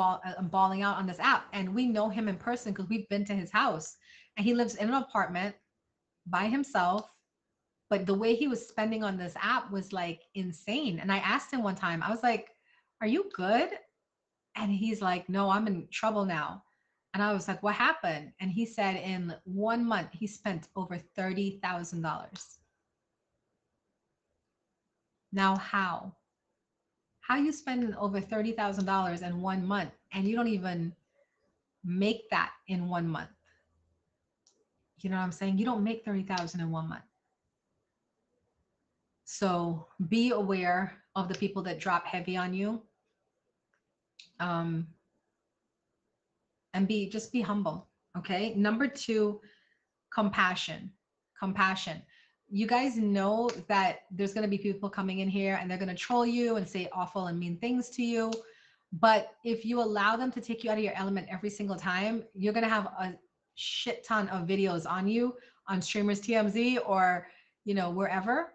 balling out on this app. And we know him in person because we've been to his house. And he lives in an apartment by himself. But the way he was spending on this app was like insane. And I asked him one time, I was like, are you good? And he's like, no, I'm in trouble now. And I was like, what happened? And he said in 1 month, he spent over $30,000. Now, how? How you spending over $30,000 in 1 month and you don't even make that in 1 month? You know what I'm saying? You don't make 30,000 in 1 month. So be aware of the people that drop heavy on you. And just be humble. Okay. Number 2, compassion. You guys know that there's going to be people coming in here and they're going to troll you and say awful and mean things to you. But if you allow them to take you out of your element every single time, you're going to have a shit ton of videos on you on Streamers TMZ or, you know, wherever,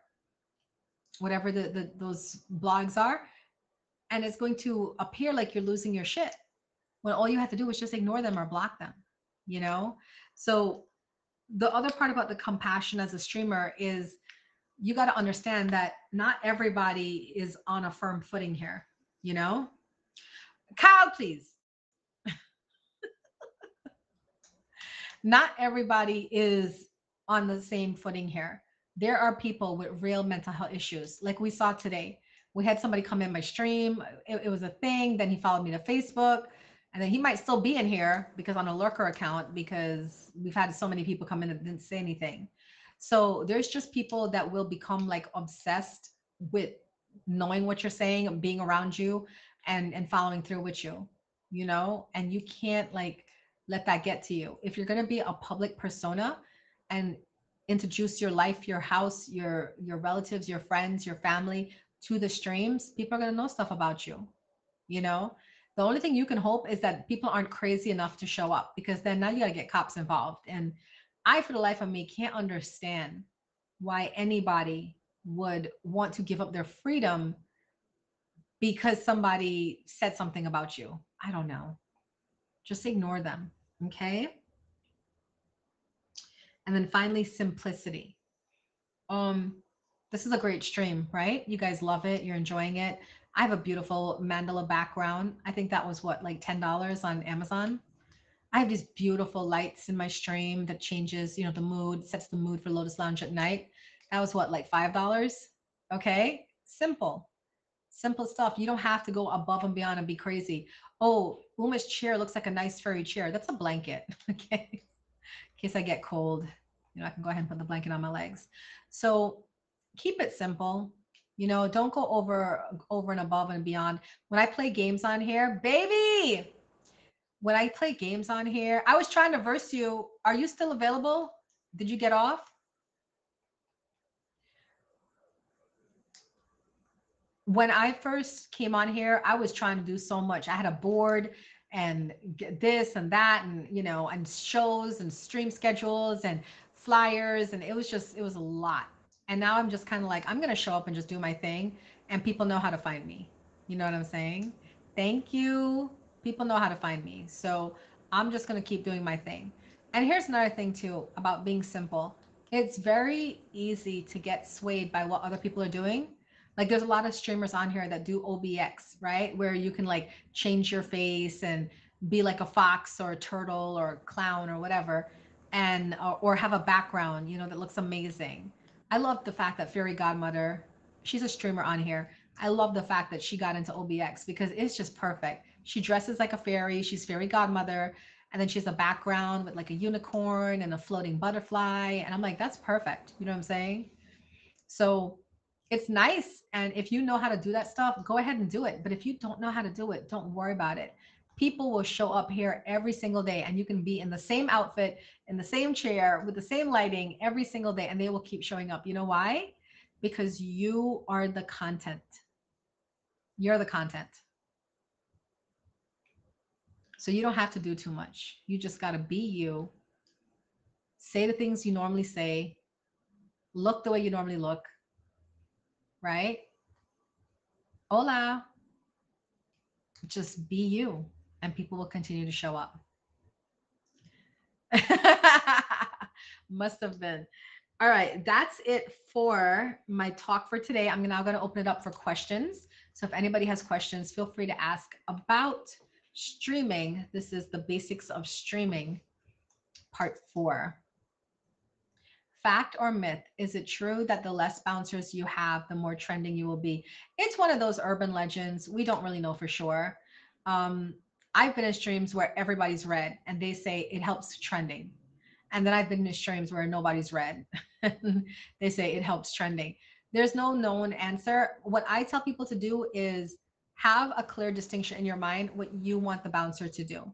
whatever those blogs are. And it's going to appear like you're losing your shit when all you have to do is just ignore them or block them, you know? So the other part about the compassion as a streamer is you got to understand that not everybody is on a firm footing here, you know? Kyle, please. Not everybody is on the same footing here. There are people with real mental health issues. Like we saw today, we had somebody come in my stream. It was a thing. Then he followed me to Facebook. And then he might still be in here because on a lurker account, because we've had so many people come in that didn't say anything. So there's just people that will become like obsessed with knowing what you're saying, being around you and following through with you, you know, and you can't like let that get to you. If you're going to be a public persona and introduce your life, your house, your relatives, your friends, your family to the streams, people are going to know stuff about you, you know. The only thing you can hope is that people aren't crazy enough to show up, because then now you got to get cops involved. And I, for the life of me, can't understand why anybody would want to give up their freedom because somebody said something about you. I don't know. Just ignore them. Okay. And then finally, simplicity. This is a great stream, right? You guys love it. You're enjoying it. I have a beautiful mandala background. I think that was what, like $10 on Amazon. I have these beautiful lights in my stream that changes, you know, the mood, sets the mood for Lotus Lounge at night. That was what, like $5? Okay, simple. Simple stuff. You don't have to go above and beyond and be crazy. Oh, Uma's chair looks like a nice furry chair. That's a blanket. Okay. In case I get cold, I can go ahead and put the blanket on my legs. So keep it simple. Don't go over and above and beyond. When I play games on here, baby, when I play games on here, I was trying to verse you. Are you still available? Did you get off? When I first came on here, I was trying to do so much. I had a board and this and that, and shows and stream schedules and flyers. And it was a lot. And now I'm just kind of like, I'm going to show up and just do my thing. And people know how to find me. You know what I'm saying? Thank you. People know how to find me. So I'm just going to keep doing my thing. And here's another thing too about being simple. It's very easy to get swayed by what other people are doing. Like there's a lot of streamers on here that do OBX, right? Where you can like change your face and be like a fox or a turtle or a clown or whatever, and or have a background, that looks amazing. I love the fact that Fairy Godmother, she's a streamer on here. I love the fact that she got into OBX because it's just perfect. She dresses like a fairy. She's Fairy Godmother. And then she has a background with like a unicorn and a floating butterfly. And I'm like, that's perfect. You know what I'm saying? So it's nice. And if you know how to do that stuff, go ahead and do it. But if you don't know how to do it, don't worry about it. People will show up here every single day and you can be in the same outfit, in the same chair, with the same lighting every single day, and they will keep showing up. You know why? Because you are the content. You're the content. So you don't have to do too much. You just got to be you. Say the things you normally say. Look the way you normally look. Right? Hola. Just be you, and people will continue to show up. Must have been. All right, that's it for my talk for today. I'm now going to open it up for questions. So if anybody has questions, feel free to ask about streaming. This is the basics of streaming, part 4. Fact or myth? Is it true that the less bouncers you have, the more trending you will be? It's one of those urban legends. We don't really know for sure. I've been in streams where everybody's red and they say it helps trending. And then I've been in streams where nobody's red. They say it helps trending. There's no known answer. What I tell people to do is have a clear distinction in your mind what you want the bouncer to do.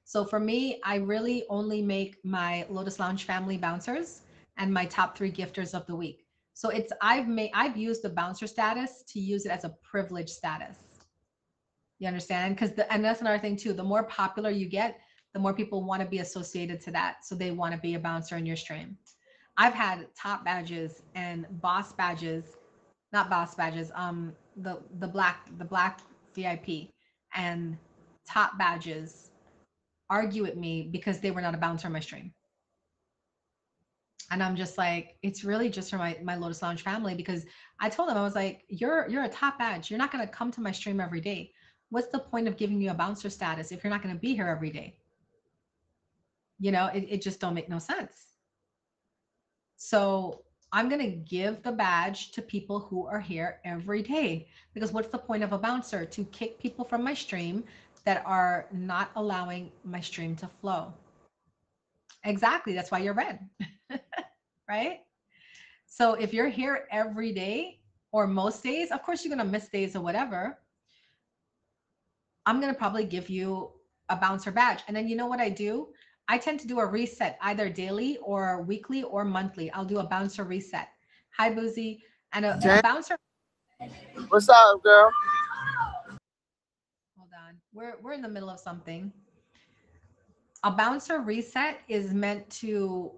So for me, I really only make my Lotus Lounge family bouncers and my top 3 gifters of the week. So I've used the bouncer status to use it as a privilege status. You understand? And that's another thing too. The more popular you get, the more people want to be associated to that. So they want to be a bouncer in your stream. I've had top badges and boss badges, not boss badges, the black VIP and top badges argue with me because they were not a bouncer on my stream. And I'm just like, it's really just for my Lotus Lounge family, because I told them, I was like, you're a top badge. You're not going to come to my stream every day. What's the point of giving you a bouncer status if you're not going to be here every day? It just don't make no sense. So I'm going to give the badge to people who are here every day, because what's the point of a bouncer? To kick people from my stream that are not allowing my stream to flow. Exactly. That's why you're red. Right? So if you're here every day or most days, of course you're going to miss days or whatever, I'm going to probably give you a bouncer badge. And then you know what I do? I tend to do a reset either daily or weekly or monthly. I'll do a bouncer reset. Hi, Boozy. And a bouncer. What's up, girl? Hold on. We're in the middle of something. A bouncer reset is meant to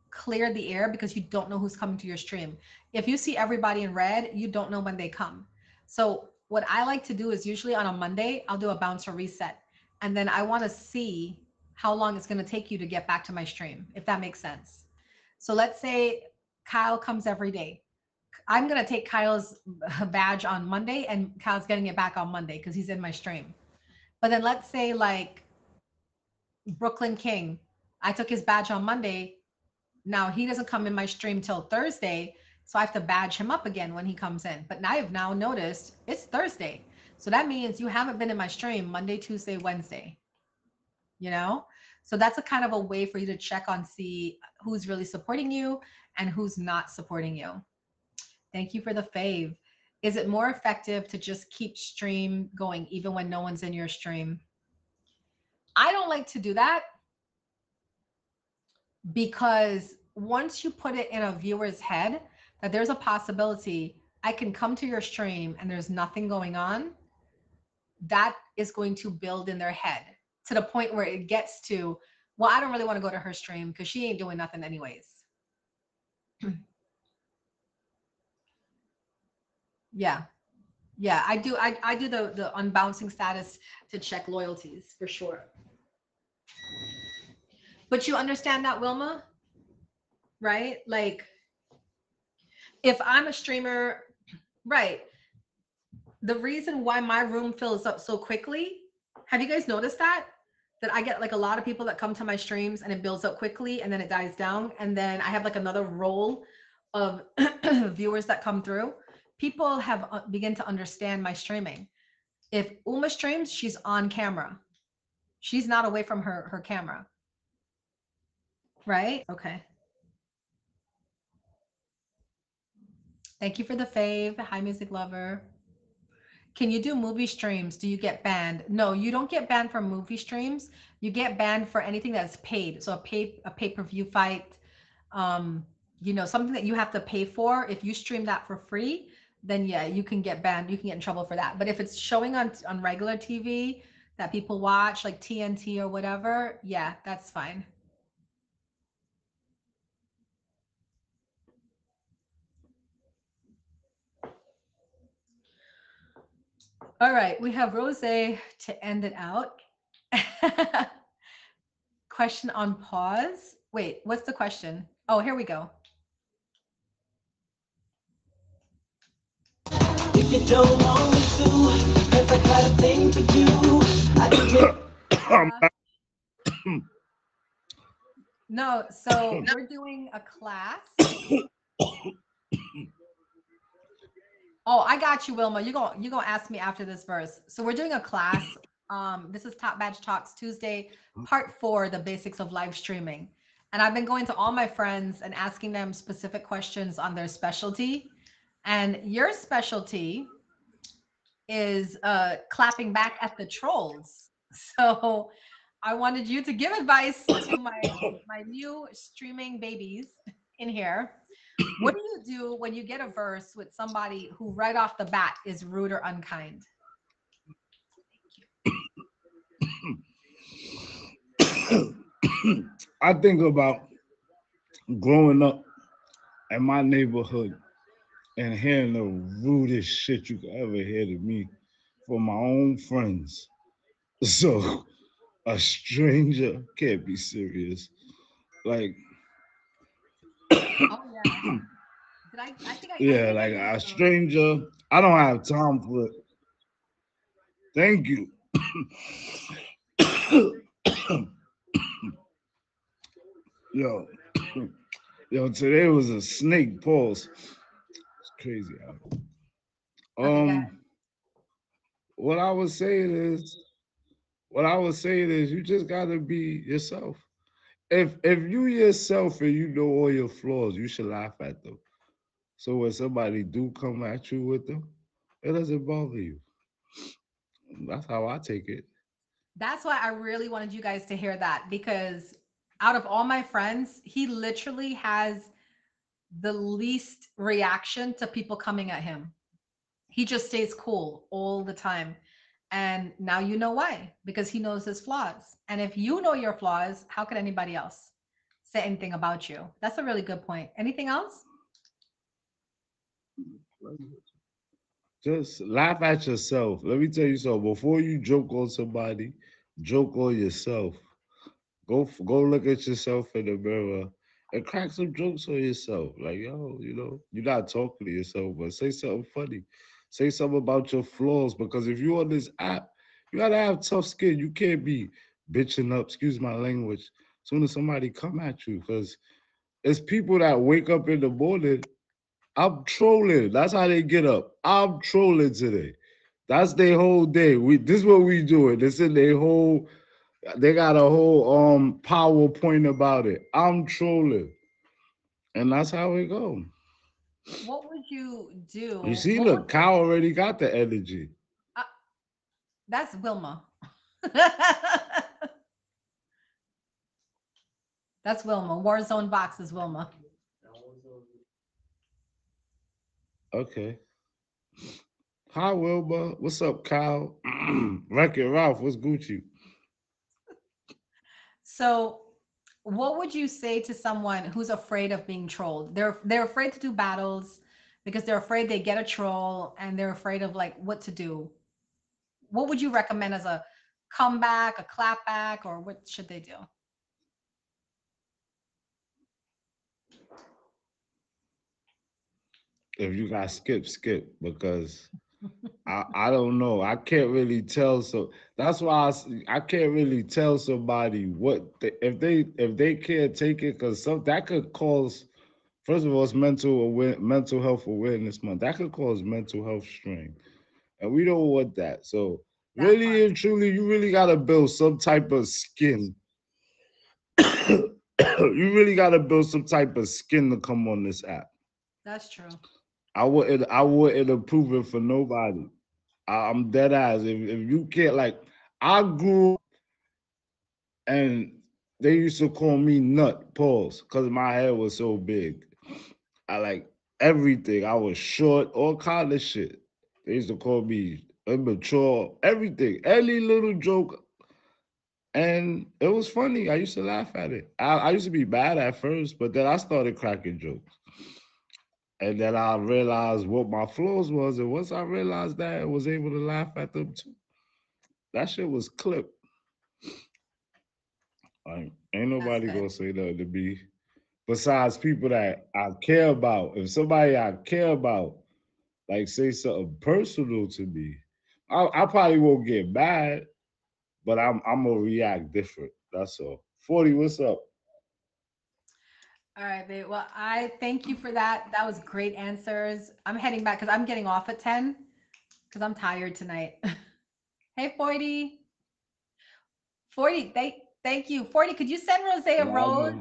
clear the air because you don't know who's coming to your stream. If you see everybody in red, you don't know when they come. So what I like to do is usually on a Monday, I'll do a bouncer reset. And then I want to see how long it's going to take you to get back to my stream, if that makes sense. So let's say Kyle comes every day. I'm going to take Kyle's badge on Monday and Kyle's getting it back on Monday because he's in my stream. But then let's say like Brooklyn King, I took his badge on Monday. Now he doesn't come in my stream till Thursday. So I have to badge him up again when he comes in. But now I've now noticed it's Thursday. So that means you haven't been in my stream Monday, Tuesday, Wednesday, you know? So that's a kind of a way for you to check on, see who's really supporting you and who's not supporting you. Thank you for the fave. Is it more effective to just keep stream going even when no one's in your stream? I don't like to do that because once you put it in a viewer's head that there's a possibility I can come to your stream and there's nothing going on, that is going to build in their head to the point where it gets to, well, I don't really want to go to her stream because she ain't doing nothing anyways. Yeah. Yeah, I do the unbouncing status to check loyalties for sure. But you understand that, Wilma? Right? Like if I'm a streamer, right? The reason why my room fills up so quickly, have you guys noticed that? That I get like a lot of people that come to my streams and it builds up quickly and then it dies down. And then I have like another roll of viewers that come through. People have begin to understand my streaming. If Uma streams, she's on camera. She's not away from her camera. Right? Okay. Thank you for the fave. Hi, music lover. Can you do movie streams? Do you get banned? No, you don't get banned from movie streams. You get banned for anything that's paid. So a pay-per-view fight, you know, something that you have to pay for. If you stream that for free, then yeah, you can get banned. You can get in trouble for that. But if it's showing on regular TV that people watch, like TNT or whatever, yeah, that's fine. All right, we have Rose to end it out. Question on pause. Wait, what's the question? Oh, here we go. If you don't want me to, cause I got a thing for you. I can No, so we're doing a class. Oh, I got you, Wilma. You're gonna ask me after this verse. So we're doing a class. This is Top Badge Talks Tuesday, part 4, the basics of live streaming. And I've been going to all my friends and asking them specific questions on their specialty. And your specialty is clapping back at the trolls. So I wanted you to give advice to my new streaming babies in here. What do you do when you get a verse with somebody who right off the bat is rude or unkind? I think about growing up in my neighborhood and hearing the rudest shit you could ever hear to me from my own friends. So a stranger can't be serious. Like, Oh yeah. I think yeah, like a stranger, I don't have time for it. Thank you. Yo, today was a snake pulse. It's crazy out. What I was saying is, you just gotta be yourself. If you yourself and you know all your flaws, you should laugh at them. So when somebody do come at you with them, it doesn't bother you. That's how I take it. That's why I really wanted you guys to hear that, because out of all my friends, he literally has the least reaction to people coming at him. He just stays cool all the time. And now you know why, because he knows his flaws. And if you know your flaws, how could anybody else say anything about you? That's a really good point. Anything else? Just laugh at yourself. Let me tell you something. Before you joke on somebody, joke on yourself. Go look at yourself in the mirror and crack some jokes on yourself. Like, yo, you know, you're not talking to yourself, but say something funny. Say something about your flaws, because if you're on this app, you gotta have tough skin. You can't be bitching up, excuse my language, as soon as somebody come at you, because it's people that wake up in the morning I'm trolling. That's how they get up. I'm trolling today. That's their whole day. This is what we doing. This is their whole. They got a whole PowerPoint about it. I'm trolling, and that's how it go. What would you do? You see, look, Kyle already got the energy. That's Wilma. That's Wilma. Warzone Box is Wilma. Okay. Hi, Wilma. What's up, Kyle? Wreck-It Ralph. What's Gucci? So, what would you say to someone who's afraid of being trolled? They're afraid to do battles because they're afraid they get a troll and they're afraid of like what to do. What would you recommend as a comeback, a clapback, or what should they do? If you got skip, because I don't know. I can't really tell. So that's why I can't really tell somebody if they can't take it, because that could cause. First of all, it's mental health awareness month. That could cause mental health strain, and we don't want that. So really and truly, you really gotta build some type of skin. You really gotta build some type of skin to come on this app. That's true. I wouldn't approve it for nobody. I'm dead ass. If you can't, like, I grew up and they used to call me nut, pause, because my hair was so big. I like everything. I was short, all kind of shit. They used to call me immature, everything, any little joke. And it was funny. I used to laugh at it. I used to be bad at first, but then I started cracking jokes. And then I realized what my flaws was. And once I realized that, I was able to laugh at them too. That shit was clipped. Like, ain't nobody gonna say nothing to me besides people that I care about. If somebody I care about, like, say something personal to me, I probably won't get mad, but I'm gonna react different. That's all. 40, what's up? All right, babe. Well, I thank you for that. That was great answers. I'm heading back because I'm getting off at 10 because I'm tired tonight. Hey, 40. 40, thank you. 40, could you send Rose a rose?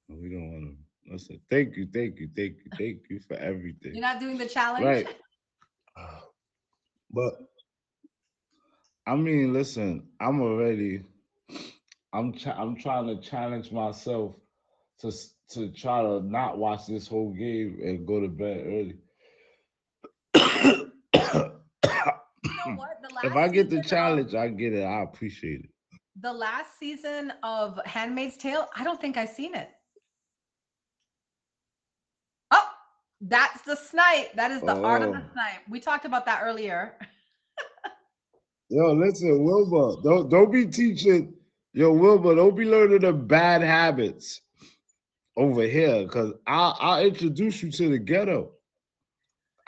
We don't want to. Listen, thank you for everything. You're not doing the challenge? Right. But I mean, listen, I'm trying to challenge myself to try to not watch this whole game and go to bed early. You know what? If I get the challenge, I get it. I appreciate it. The last season of Handmaid's Tale, I don't think I've seen it. Oh, that's the snipe. That is the art of the snipe. We talked about that earlier. Yo, listen, Wilbur, don't be teaching. Yo, Wilbur, don't be learning the bad habits over here, because I'll introduce you to the ghetto.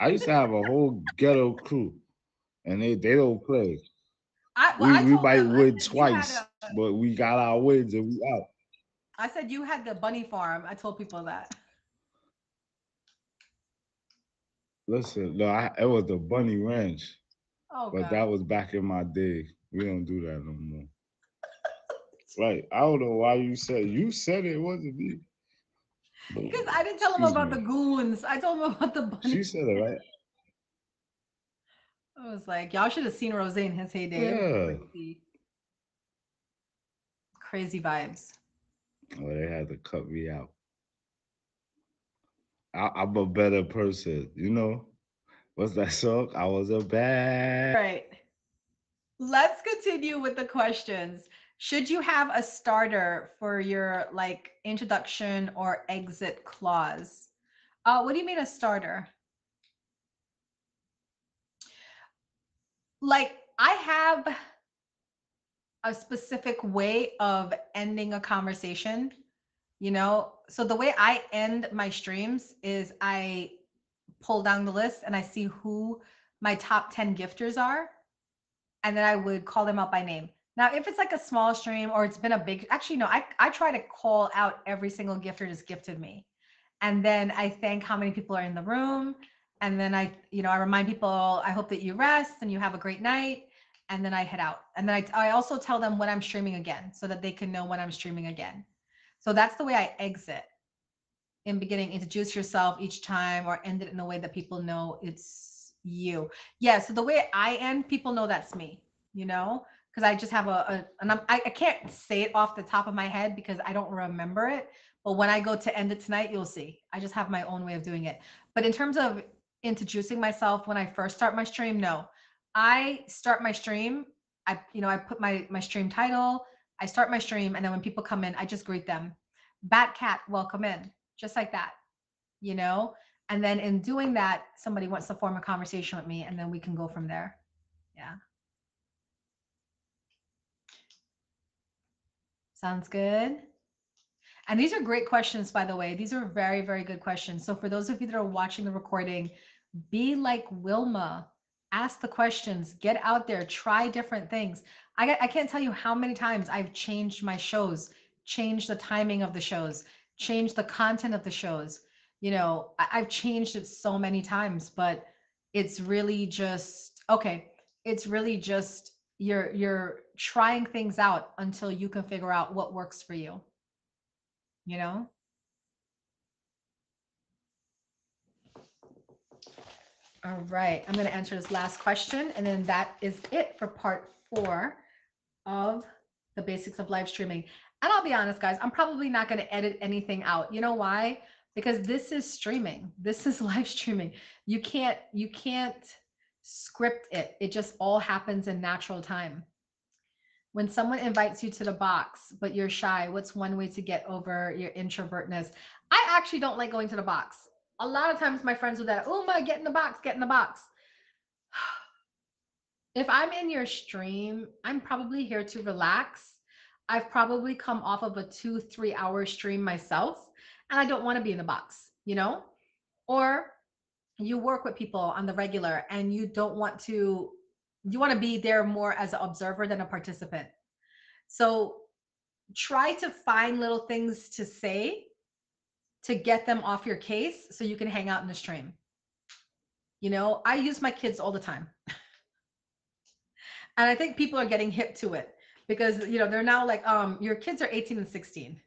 I used to have a whole ghetto crew, and they don't play. We might win twice, but we got our wins and we out. I said you had the bunny farm. I told people that. Listen, no, it was the Bunny Ranch. Oh, but God. That was back in my day. We don't do that no more. Right. I don't know why you said it wasn't me. Because I didn't tell him about the goons. I told him about the bunny. She said it, right? I was like, y'all should have seen Rose in his heyday. Yeah. Crazy vibes. Oh, they had to cut me out. I'm a better person, you know? What's that song? I was a bad. Right. Let's continue with the questions. Should you have a starter for your like introduction or exit clause? What do you mean a starter? Like, I have a specific way of ending a conversation, you know? So the way I end my streams is I pull down the list and I see who my top 10 gifters are. And then I would call them out by name. Now, if it's like a small stream or it's been a big, actually, no, I try to call out every single gifter that's gifted me. And then I thank how many people are in the room. And then I remind people, I hope that you rest and you have a great night. And then I head out. And then I also tell them when I'm streaming again so that they can know when I'm streaming again. So that's the way I exit. In beginning, introduce yourself each time or end it in a way that people know it's you. Yeah, so the way I end, people know that's me, because I just have I can't say it off the top of my head because I don't remember it. But when I go to end it tonight, you'll see. I just have my own way of doing it. But in terms of introducing myself when I first start my stream, no. I start my stream, I put my stream title, I start my stream, and then when people come in, I just greet them. Bat cat, welcome in. Just like that, and then in doing that, somebody wants to form a conversation with me and then we can go from there. Yeah. Sounds good. And these are great questions, by the way. These are very, very good questions. So for those of you that are watching the recording, be like Wilma. Ask the questions, get out there, try different things. I can't tell you how many times I've changed my shows, changed the timing of the shows, changed the content of the shows. I've changed it so many times, but it's really just, okay, it's really just you're trying things out until you can figure out what works for you. All right, I'm going to answer this last question, and then that is it for part 4 of the basics of live streaming. And I'll be honest, guys, I'm probably not going to edit anything out. You know why? Because this is streaming. This is live streaming. You can't script it. It just all happens in natural time. When someone invites you to the box, but you're shy, what's one way to get over your introvertness? I actually don't like going to the box. A lot of times my friends are that, oh my, get in the box, get in the box. If I'm in your stream, I'm probably here to relax. I've probably come off of a 2-3 hour stream myself, and I don't want to be in the box, Or you work with people on the regular and you want to be there more as an observer than a participant. So try to find little things to say to get them off your case so you can hang out in the stream. I use my kids all the time. And I think people are getting hip to it because, they're now like, your kids are 18 and 16.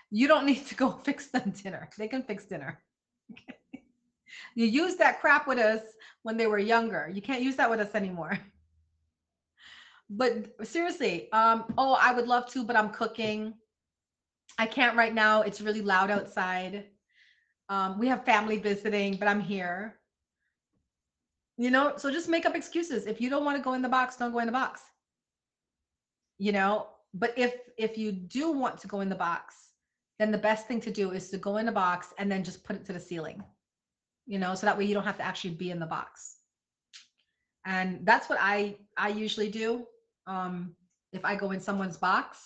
You don't need to go fix them dinner. They can fix dinner. You used that crap with us when they were younger. You can't use that with us anymore. But seriously, oh, I would love to, but I'm cooking. I can't right now. It's really loud outside. We have family visiting, but I'm here. So just make up excuses. If you don't want to go in the box, don't go in the box. But if you do want to go in the box, then the best thing to do is to go in the box and then just put it to the ceiling. So that way you don't have to actually be in the box. And that's what I usually do. If I go in someone's box,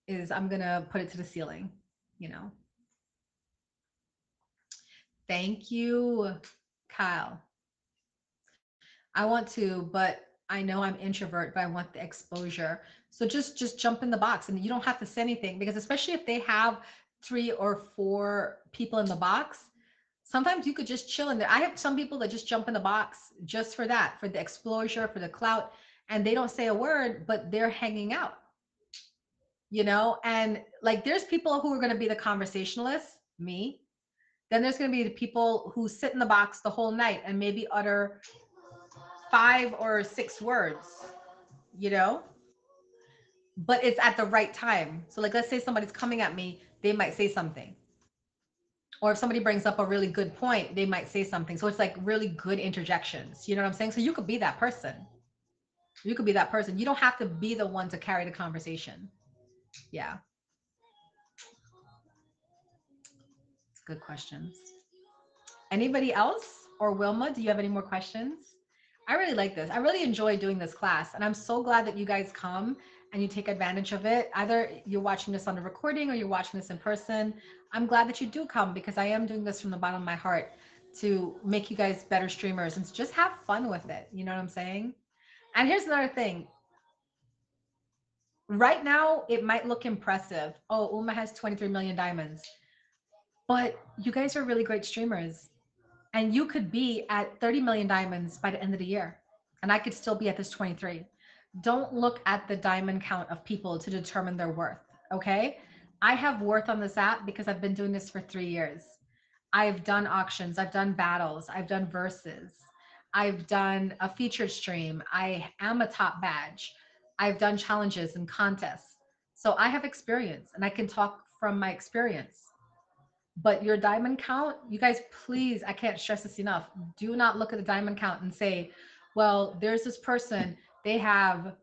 is I'm gonna put it to the ceiling, Thank you, Kyle. I want to, but I know I'm introvert, but I want the exposure. So just jump in the box, and you don't have to say anything, because especially if they have 3 or 4 people in the box, sometimes you could just chill in there. I have some people that just jump in the box just for that, for the exposure, for the clout, and they don't say a word, but they're hanging out, and like there's people who are going to be the conversationalists, me. Then there's going to be the people who sit in the box the whole night and maybe utter 5 or 6 words, but it's at the right time. So like, let's say somebody's coming at me, they might say something. Or if somebody brings up a really good point, they might say something. So it's like really good interjections. You know what I'm saying? So you could be that person. You could be that person. You don't have to be the one to carry the conversation. Yeah. It's good questions. Anybody else? Or Wilma, do you have any more questions? I really like this. I really enjoy doing this class. And I'm so glad that you guys come and you take advantage of it. Either you're watching this on the recording or you're watching this in person. I'm glad that you do come, because I am doing this from the bottom of my heart to make you guys better streamers and to just have fun with it. You know what I'm saying? And here's another thing. Right now, it might look impressive. Oh, Uma has 23 million diamonds. But you guys are really great streamers. And you could be at 30 million diamonds by the end of the year. And I could still be at this 23. Don't look at the diamond count of people to determine their worth. Okay. I have worth on this app because I've been doing this for 3 years. I've done auctions, I've done battles, I've done verses, I've done a featured stream. I am a top badge. I've done challenges and contests. So I have experience and I can talk from my experience. But your diamond count, you guys, please, I can't stress this enough. Do not look at the diamond count and say, well, there's this person, they have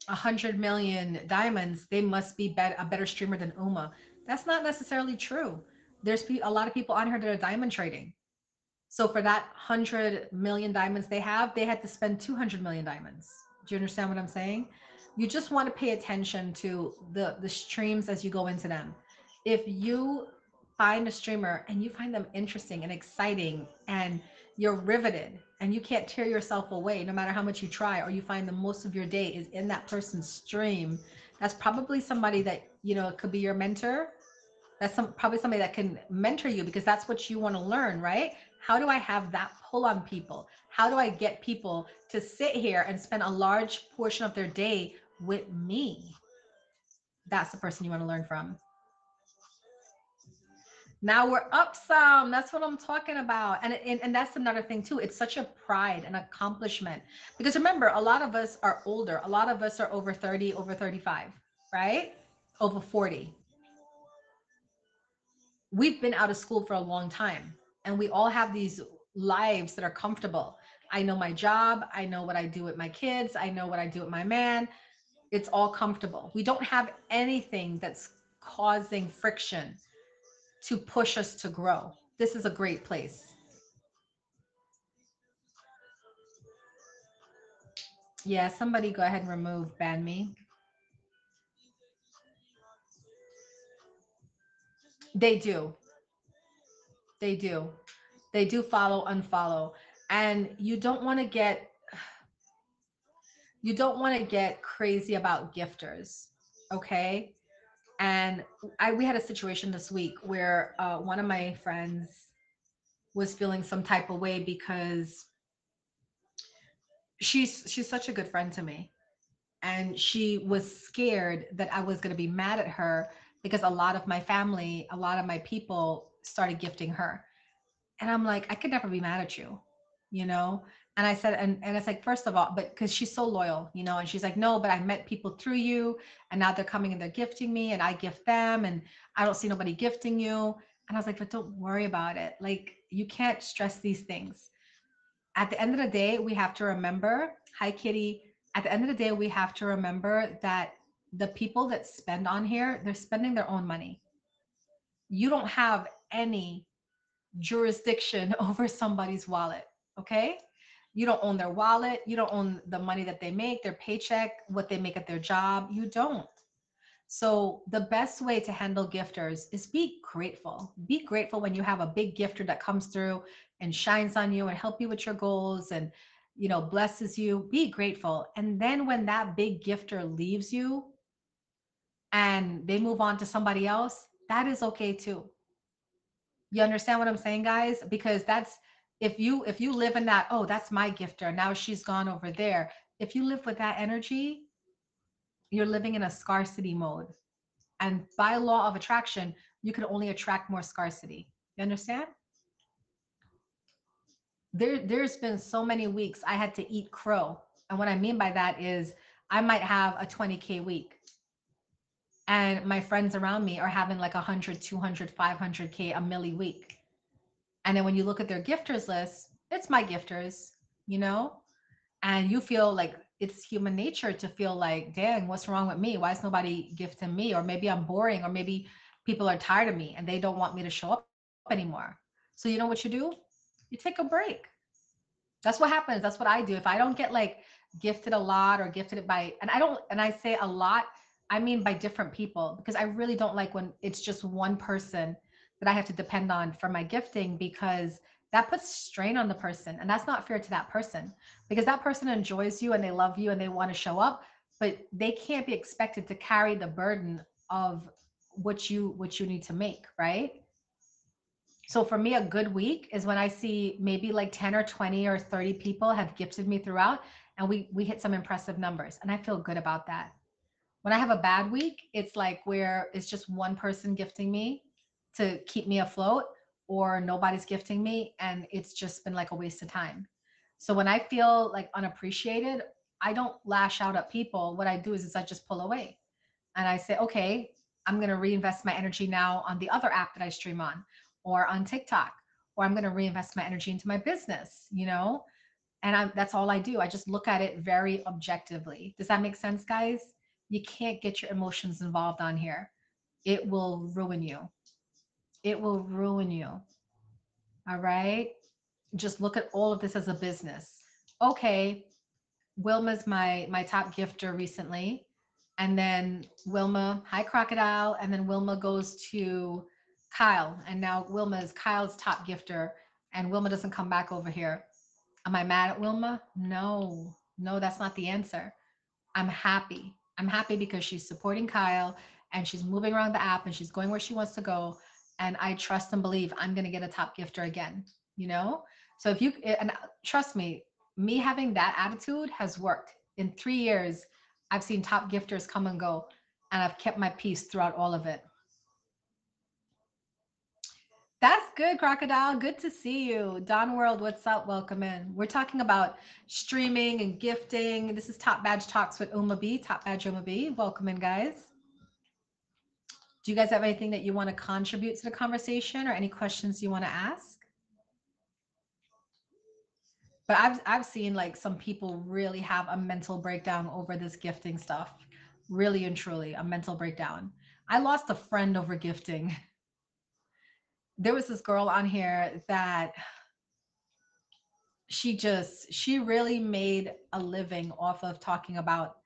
100 million diamonds. They must be a better streamer than Uma. That's not necessarily true. There's a lot of people on here that are diamond trading. So for that 100 million diamonds they have, they had to spend 200 million diamonds. Do you understand what I'm saying? You just want to pay attention to the streams as you go into them. If you find a streamer and you find them interesting and exciting and you're riveted and you can't tear yourself away no matter how much you try, or you find the most of your day is in that person's stream, that's probably somebody that, you know, could be your mentor. That's probably somebody that can mentor you, because that's what you want to learn, right? How do I have that pull on people? How do I get people to sit here and spend a large portion of their day with me? That's the person you want to learn from. Now we're up some. That's what I'm talking about. And that's another thing too. It's such a pride and accomplishment, because remember, a lot of us are older. A lot of us are over 30, over 35, right? Over 40. We've been out of school for a long time, and we all have these lives that are comfortable. I know my job. I know what I do with my kids. I know what I do with my man. It's all comfortable. We don't have anything that's causing friction to push us to grow. This is a great place. Yeah, somebody go ahead and ban me. They do. They do. They do follow, unfollow. And you don't want to get crazy about gifters, okay? And we had a situation this week where one of my friends was feeling some type of way because she's such a good friend to me, and she was scared that I was going to be mad at her because a lot of my family, a lot of my people started gifting her. And I'm like, I could never be mad at you, you know? And I said, and it's like, first of all, but because she's so loyal, you know, and she's like, no, but I met people through you, and now they're coming and they're gifting me, and I gift them, and I don't see nobody gifting you. And I was like, but don't worry about it. Like, you can't stress these things. At the end of the day, we have to remember, hi, Kitty. At the end of the day, we have to remember that the people that spend on here, they're spending their own money. You don't have any jurisdiction over somebody's wallet, okay? You don't own their wallet. You don't own the money that they make, their paycheck, what they make at their job. You don't. So the best way to handle gifters is be grateful. Be grateful when you have a big gifter that comes through and shines on you and help you with your goals and, you know, blesses you. Be grateful. And then when that big gifter leaves you and they move on to somebody else, that is okay too. You understand what I'm saying, guys? Because that's, if you live in that, oh, that's my gifter, now she's gone over there. If you live with that energy, you're living in a scarcity mode. And by law of attraction, you can only attract more scarcity. You understand? There's been so many weeks I had to eat crow. And what I mean by that is I might have a 20K week, and my friends around me are having like 100, 200, 500K, a milli week. And then when you look at their gifters list, it's my gifters, you know? And you feel like it's human nature to feel like, dang, what's wrong with me? Why is nobody gifting me? Or maybe I'm boring, or maybe people are tired of me and they don't want me to show up anymore. So you know what you do? You take a break. That's what happens. That's what I do. If I don't get like gifted a lot or gifted by, and I say a lot, I mean by different people, because I really don't like when it's just one person that I have to depend on for my gifting, because that puts strain on the person, and that's not fair to that person, because that person enjoys you and they love you and they want to show up. but they can't be expected to carry the burden of what you need to make, right? So for me, a good week is when I see maybe like 10 or 20 or 30 people have gifted me throughout, and we hit some impressive numbers, and I feel good about that. When I have a bad week, it's like where it's just one person gifting me to keep me afloat, or nobody's gifting me, and it's just been like a waste of time. So when I feel like unappreciated, I don't lash out at people. What I do is I just pull away and I say, okay, I'm going to reinvest my energy now on the other app that I stream on, or on TikTok, or I'm going to reinvest my energy into my business, you know? And that's all I do. I just look at it very objectively. Does that make sense, guys? You can't get your emotions involved on here. It will ruin you. It will ruin you. All right? Just look at all of this as a business. Okay, Wilma's my top gifter recently. And then Wilma, hi Crocodile. And then Wilma goes to Kyle. And now Wilma is Kyle's top gifter. And Wilma doesn't come back over here. Am I mad at Wilma? No, no, that's not the answer. I'm happy. I'm happy because she's supporting Kyle and she's moving around the app and she's going where she wants to go. And I trust and believe I'm going to get a top gifter again, you know? So if you, and trust me having that attitude has worked. In 3 years, I've seen top gifters come and go, and I've kept my peace throughout all of it. That's good, Crocodile. Good to see you. Don World, what's up? Welcome in. We're talking about streaming and gifting. This is Top Badge Talks with Uma B, Top Badge Uma B. Welcome in, guys. Do you guys have anything that you want to contribute to the conversation or any questions you want to ask? But I've seen like some people really have a mental breakdown over this gifting stuff. Really and truly, a mental breakdown. I lost a friend over gifting. There was this girl on here that she really made a living off of talking about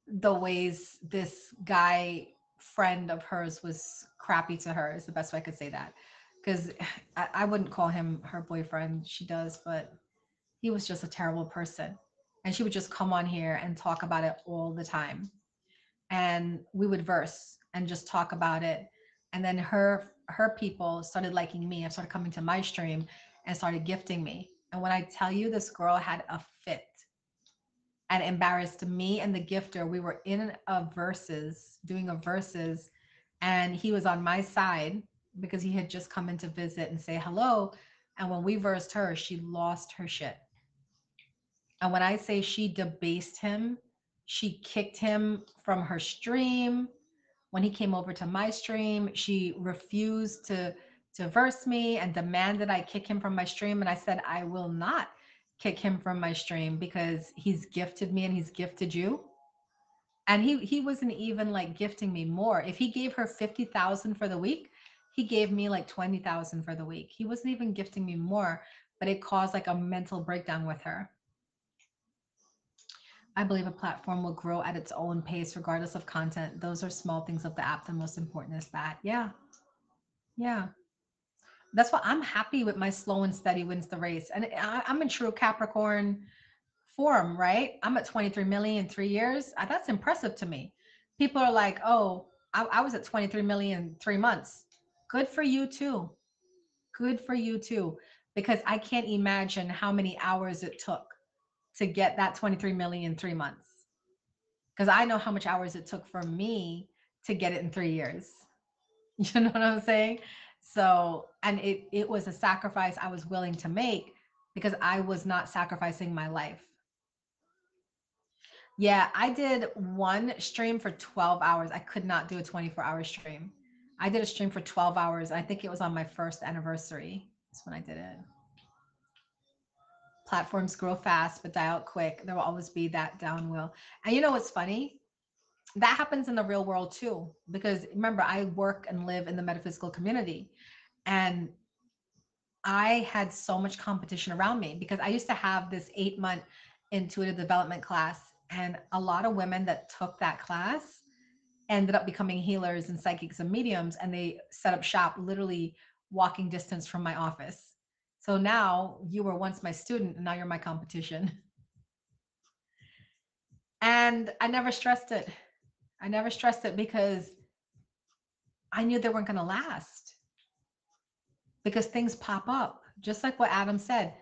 the ways this guy friend of hers was crappy to her, is the best way I could say that. Because I wouldn't call him her boyfriend. She does, but he was just a terrible person. And she would just come on here and talk about it all the time. And we would verse and just talk about it. And then her people started liking me and started coming to my stream and started gifting me. And when I tell you, this girl had a fit and embarrassed me and the gifter. We were in a verses, doing a verses, and he was on my side because he had just come in to visit and say hello. And when we versed her, she lost her shit. And when I say she debased him, she kicked him from her stream. When he came over to my stream, she refused to verse me and demanded I kick him from my stream. And I said, I will not kick him from my stream because he's gifted me and he's gifted you. And he wasn't even like gifting me more. If he gave her 50,000 for the week, he gave me like 20,000 for the week. He wasn't even gifting me more, but it caused like a mental breakdown with her. I believe a platform will grow at its own pace, regardless of content. Those are small things of the app. The most important is that. Yeah. Yeah. That's why I'm happy with my slow and steady wins the race. And I'm in true Capricorn form, right? I'm at 23 million in 3 years. That's impressive to me. People are like, oh, I was at 23 million in 3 months. Good for you too. Good for you too. Because I can't imagine how many hours it took to get that 23 million in 3 months. Because I know how much hours it took for me to get it in 3 years. You know what I'm saying? So, and it was a sacrifice I was willing to make because I was not sacrificing my life. Yeah, I did one stream for 12 hours. I could not do a 24-hour stream. I did a stream for 12 hours. I think it was on my first anniversary. That's when I did it. Platforms grow fast, but die out quick. There will always be that downhill. And you know what's funny? That happens in the real world too. Because remember, I work and live in the metaphysical community. And I had so much competition around me because I used to have this 8-month intuitive development class. And a lot of women that took that class ended up becoming healers and psychics and mediums. And they set up shop literally walking distance from my office. So now you were once my student and now you're my competition. And I never stressed it. I never stressed it because I knew they weren't going to last. Because things pop up, just like what Adam said,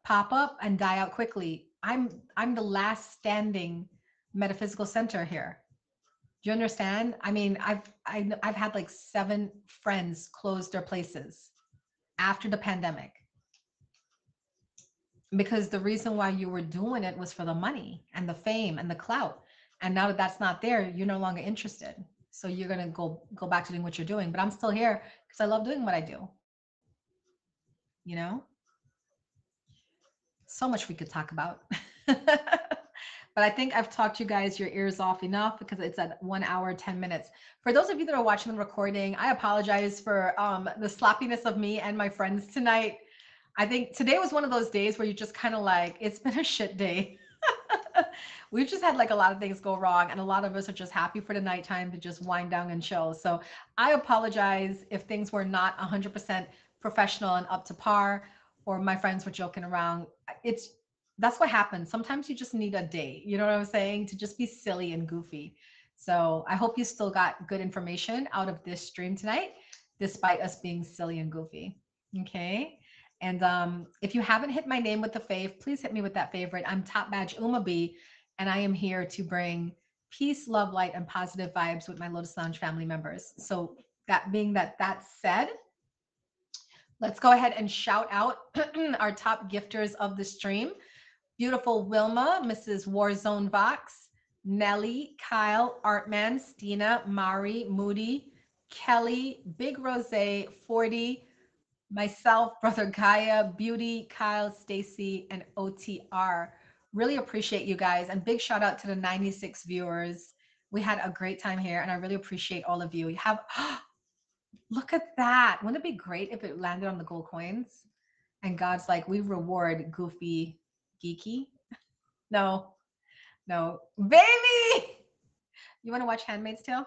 pop up and die out quickly. I'm the last standing metaphysical center here. Do you understand? I mean, I've had like 7 friends close their places after the pandemic because the reason why you were doing it was for the money and the fame and the clout. And now that that's not there, you're no longer interested. So you're gonna go back to doing what you're doing. But I'm still here because I love doing what I do. You know, so much we could talk about. But I think I've talked you guys your ears off enough because it's at 1 hour, 10 minutes. For those of you that are watching the recording, I apologize for the sloppiness of me and my friends tonight. I think today was one of those days where you just kind of like, it's been a shit day. We've just had like a lot of things go wrong, and a lot of us are just happy for the nighttime to just wind down and chill. So I apologize if things were not 100% professional and up to par, or my friends were joking around. That's what happens. Sometimes you just need a day, you know what I'm saying, to just be silly and goofy. So I hope you still got good information out of this stream tonight, despite us being silly and goofy. Okay. And if you haven't hit my name with the fave, please hit me with that favorite. I'm Top Badge Umabi, and I am here to bring peace, love, light, and positive vibes with my Lotus Lounge family members. So that being that said, let's go ahead and shout out our top gifters of the stream. Beautiful Wilma, Mrs. Warzone Vox, Nelly, Kyle, Artman, Stina, Mari, Moody, Kelly, Big Rose, 40, myself, Brother Gaia, Beauty, Kyle, Stacy, and OTR. Really appreciate you guys. And big shout out to the 96 viewers. We had a great time here, and I really appreciate all of you. You have, look at that. Wouldn't it be great if it landed on the gold coins? And God's like, we reward goofy, geeky. No, baby. You want to watch Handmaid's Tale?